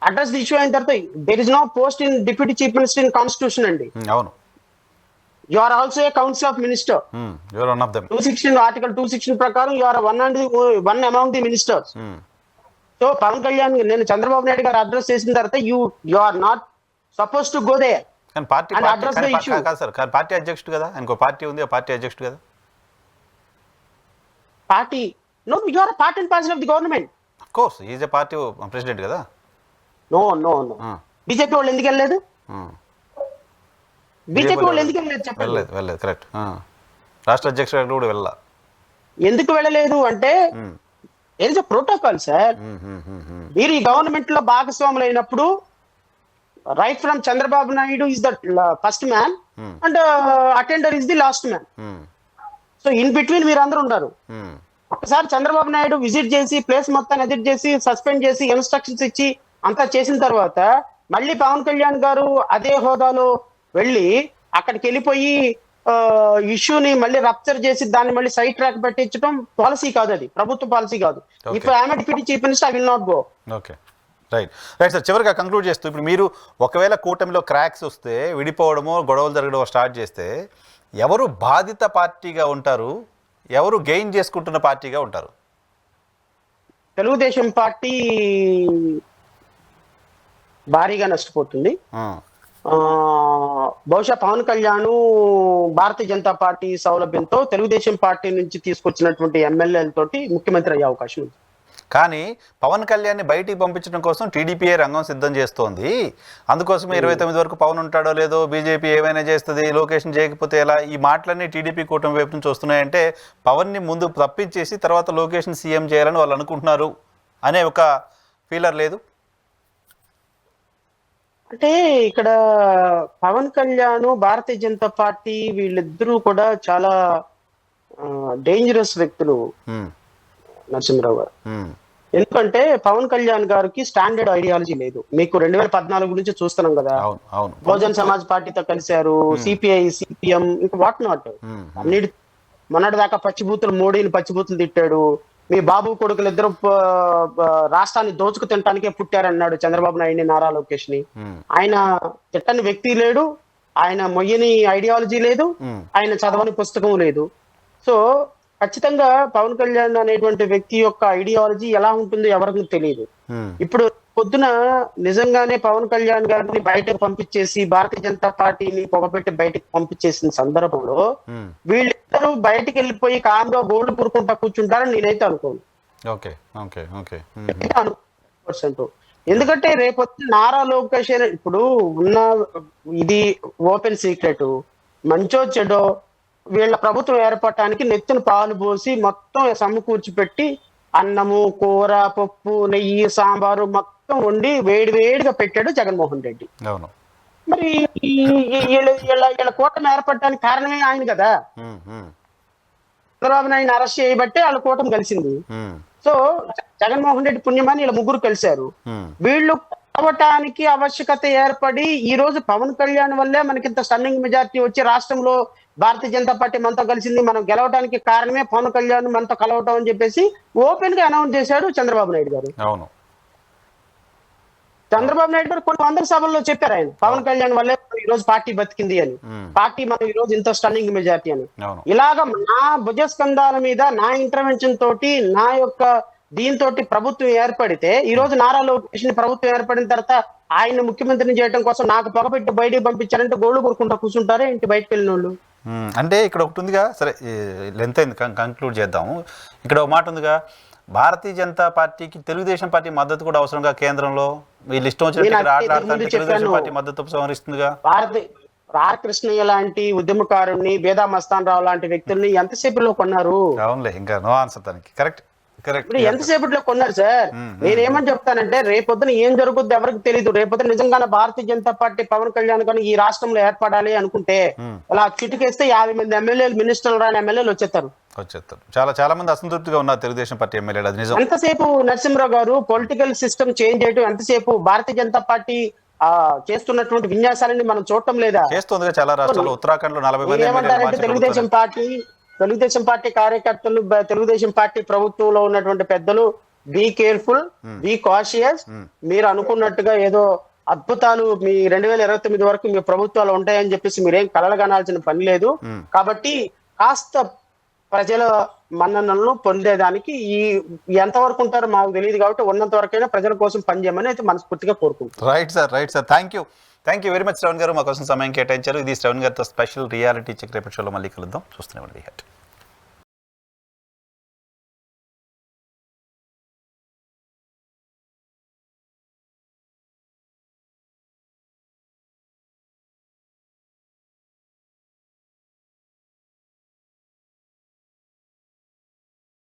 address the issue అయిన తర్వాత there is no post in deputy chief minister in constitution అండి. అవును, you are also a council of minister. You are one of them. 216 article 216 ప్రకారం you are one among the ministers. So Pavan Kalyan నేను చంద్రబాబు నాయుడు గారు address చేసిన తర్వాత you are not suppose to go there. కానీ party కాదు sir, party అధ్యక్షుడు కదా, ఇంకో పార్టీ ఉంది, ఆ పార్టీ అధ్యక్షుడు కదా. Party no, you are part and parcel of the government. Of course he is a party president కదా. నో బీజేపీ వాళ్ళు ఎందుకు వెళ్ళలేదు? బీజేపీ వాళ్ళు ఎందుకు వెళ్ళలేదు చెప్పండి. వెళ్ళలేదు కరెక్ట్. రాష్ట్ర అధ్యక్షుడు కూడా వెళ్ళా. ఎందుకు వెళ్ళలేదు అంటే ఏదో ఇస్ ఎ ప్రోటోకాల్ సార్. మీరు ఈ గవర్నమెంట్ లో భాగస్వాములు అయినప్పుడు right from Chandrababu Naidu is the first man and attender is the last man. So in between మీరు అందరూ ఉన్నారు. ఒకసారి చంద్రబాబు నాయుడు విజిట్ చేసి ప్లేస్ మొత్తాన్ని ఎడిట్ చేసి సస్పెండ్ చేసి ఇన్స్ట్రక్షన్స్ ఇచ్చి అంతా చేసిన తర్వాత మళ్ళీ పవన్ కళ్యాణ్ గారు అదే హోదాలో వెళ్ళి అక్కడికి వెళ్ళిపోయి ఇష్యూని మళ్ళీ రప్చర్ చేసి దాన్ని మళ్ళీ సైడ్ ట్రాక్ పెట్టించడం పాలసీ కాదు, అది ప్రభుత్వ పాలసీ కాదు. If I'm deputy chief minister I will not go. Right right sir, చివరిగా కంక్లూడ్ చేస్తూ ఇప్పుడు మీరు ఒకవేళ కూటమిలో క్రాక్స్ వస్తే విడిపోవడమో గొడవలు జరగడమో స్టార్ట్ చేస్తే ఎవరు బాధిత పార్టీగా ఉంటారు, ఎవరు గెయిన్ చేసుకుంటున్న పార్టీగా ఉంటారు? తెలుగుదేశం పార్టీ భారీగా నష్టపోతుంది. బహుశా పవన్ కళ్యాణ్ భారతీయ జనతా పార్టీ సౌలభ్యంతో తెలుగుదేశం పార్టీ నుంచి తీసుకొచ్చినటువంటి ఎమ్మెల్యేలతోటి ముఖ్యమంత్రి అయ్యే అవకాశం ఉంది. కానీ పవన్ కళ్యాణ్ని బయటికి పంపించడం కోసం టీడీపీఏ రంగం సిద్ధం చేస్తోంది. అందుకోసమే 29 వరకు పవన్ ఉంటాడో లేదో, బీజేపీ ఏమైనా చేస్తుంది, లొకేషన్ చేయకపోతే ఎలా, ఈ మాటలన్నీ టీడీపీ కూటమి వైపు నుంచి వస్తున్నాయంటే పవన్ని ముందు తప్పించేసి తర్వాత లొకేషన్ సీఎం చేయాలని వాళ్ళు అనుకుంటున్నారు అనే ఒక ఫీలర్ లేదు? అంటే ఇక్కడ పవన్ కళ్యాణ్ భారతీయ జనతా పార్టీ వీళ్ళిద్దరూ కూడా చాలా డేంజరస్ వ్యక్తులు నరసింహరావు గారు. ఎందుకంటే పవన్ కళ్యాణ్ గారికి స్టాండర్డ్ ఐడియాలజీ లేదు. మీకు 2014 నుంచి చూస్తున్నాం కదా, బహుజన్ సమాజ్ పార్టీతో కలిశారు, సిపిఐ, సిపిఎం, ఇంకా వాట్ నాట్ అన్నిటి. మొన్నటి దాకా పచ్చిబూతులు, మోడీని పచ్చిబూతులు తిట్టాడు. మీ బాబు కొడుకులు ఇద్దరు రాష్ట్రాన్ని దోచుకు తినటానికే పుట్టారన్నాడు చంద్రబాబు నాయుడిని, నారా లోకేష్ ని. ఆయన తిట్టని వ్యక్తి లేడు, ఆయన మొయ్యని ఐడియాలజీ లేదు, ఆయన చదవని పుస్తకం లేదు. సో ఖచ్చితంగా పవన్ కళ్యాణ్ అనేటువంటి వ్యక్తి యొక్క ఐడియాలజీ ఎలా ఉంటుందో ఎవరికి తెలియదు. ఇప్పుడు పొద్దున నిజంగానే పవన్ కళ్యాణ్ గారిని బయటకు పంపించేసి భారతీయ జనతా పార్టీని పొగపెట్టి బయటకు పంపించేసిన సందర్భంలో వీళ్ళిద్దరూ బయటికి వెళ్ళిపోయి కామ్గా గోల్డ్ కూరుకుంటా కూర్చుంటారని నేనైతే అనుకోను. ఎందుకంటే రేపొద్దు నారా లోకేష్ ఇప్పుడు ఉన్న ఇది ఓపెన్ సీక్రెట్, మంచో చెడో వీళ్ళ ప్రభుత్వం ఏర్పడటానికి నెత్తిన పాలు పోసి మొత్తం సమకూర్చి పెట్టి అన్నము, కూర, పప్పు, నెయ్యి, సాంబారు మొత్తం వండి వేడిగా పెట్టాడు జగన్మోహన్ రెడ్డి. మరి వీళ్ళ కూటమి ఏర్పడటానికి కారణమే ఆయన కదా. చంద్రబాబు నాయుడు అరెస్ట్ చేయబట్టే వాళ్ళ కూటమి కలిసింది. సో జగన్మోహన్ రెడ్డి పుణ్యమని వీళ్ళ ముగ్గురు కలిశారు. వీళ్ళు కలవటానికి ఆవశ్యకత ఏర్పడి ఈ రోజు పవన్ కళ్యాణ్ వల్లే మనకింత స్టన్నింగ్ మెజారిటీ వచ్చి రాష్ట్రంలో భారతీయ జనతా పార్టీ మనతో కలిసింది, మనం గెలవడానికి కారణమే పవన్ కళ్యాణ్ మనతో కలవటం అని చెప్పేసి ఓపెన్ గా అనౌన్స్ చేశాడు చంద్రబాబు నాయుడు గారు. చంద్రబాబు నాయుడు గారు కొన్ని వందల సభల్లో చెప్పారు ఆయన, పవన్ కళ్యాణ్ వల్లే ఈ రోజు పార్టీ బతికింది అని, పార్టీ మనం ఈ రోజు ఇంత స్టన్నింగ్ మెజారిటీ అని. ఇలాగ నా భుజస్కంధాల మీద నా ఇంటర్వెన్షన్ తోటి నా యొక్క దీంతో ప్రభుత్వం ఏర్పడితే ఈ రోజు నారా లోకేష్ ప్రభుత్వం ఏర్పడిన తర్వాత ఆయన ముఖ్యమంత్రిని చేయడం కోసం నాకు పొగపెట్టి బయటికి పంపించారంటే గోళ్లు కొనుక్కుంటా కూర్చుంటారే ఇంటి బయటకు వెళ్ళిన వాళ్ళు. అంటే ఇక్కడ ఒకటి ఉందిగా, సరే లెంత్ అయింది, కంక్లూడ్ చేద్దాము. ఇక్కడ ఒక మాట ఉందిగా, భారతీయ జనతా పార్టీకి తెలుగుదేశం పార్టీ మద్దతు కూడా అవసరంగా, కేంద్రంలో వీళ్ళు ఇష్టం వచ్చినట్టు ఆటలాడుతుంటే తెలుగుదేశం పార్టీ మద్దతు ఉపసంహరిస్తుందిగా. రాకృష్ణయ్య లాంటి ఉద్యమకారుణ్ణి, బేదా మస్తాన్ రావు లాంటి వ్యక్తుల్ని ఎంతసేపులో కొన్నారు? అవునులే, ఇంకా నో ఆన్సర్ దానికి. కరెక్ట్. ఇప్పుడు ఎంతసేపట్లో కొన్నారు సార్? నేనేమని చెప్తానంటే రేపొద్దున ఏం జరుగుద్ది ఎవరికి తెలియదు. రేపొద్దున నిజంగానే భారతీయ జనతా పార్టీ పవన్ కళ్యాణ్ కానీ ఈ రాష్ట్రంలో ఏర్పడాలి అనుకుంటే అలా చిటికేస్తే 50 మంది ఎమ్మెల్యేలు, మినిస్టర్లు రాని ఎమ్మెల్యేలు వచ్చేస్తారు. చాలా మంది అసంతృప్తిగా ఉన్నారు తెలుగుదేశం పార్టీ ఎమ్మెల్యేలు. అది నిజం. ఎంతసేపు నరసింహరావు గారు పొలిటికల్ సిస్టమ్ చేంజ్ చేయడం, ఎంతసేపు భారతీయ జనతా పార్టీ చేస్తున్నటువంటి విన్యాసాలని మనం చూడటం లేదా? చేస్తుంది చాలా రాష్ట్రాల్లో. ఉత్తరాఖండ్ లో 40 మంది తెలుగుదేశం పార్టీ కార్యకర్తలు, తెలుగుదేశం పార్టీ ప్రభుత్వంలో ఉన్నటువంటి పెద్దలు, బీ కేర్ఫుల్, బీ కాషియస్. మీరు అనుకున్నట్టుగా ఏదో అద్భుతాలు మీ 2029 వరకు మీ ప్రభుత్వాలు ఉంటాయని చెప్పేసి మీరేం కలలుగనాల్సిన పని లేదు. కాబట్టి కాస్త ప్రజల మన్ననలను పొందేదానికి ఈ ఎంతవరకు ఉంటారో మాకు తెలియదు, కాబట్టి ఉన్నంత వరకైనా ప్రజల కోసం పనిచేయమని అయితే మనస్ఫూర్తిగా కోరుకుంటున్నాం. Right sir, thank you very much Shravan గారు, మా కోసం సమయం కేటాయించారు. ఇది శ్రవణ్ గారితో స్పెషల్ రియాలిటీ చెక్ రేపటి షోలో మళ్ళీ కలుద్దాం. చూస్తూనే ఉండండి.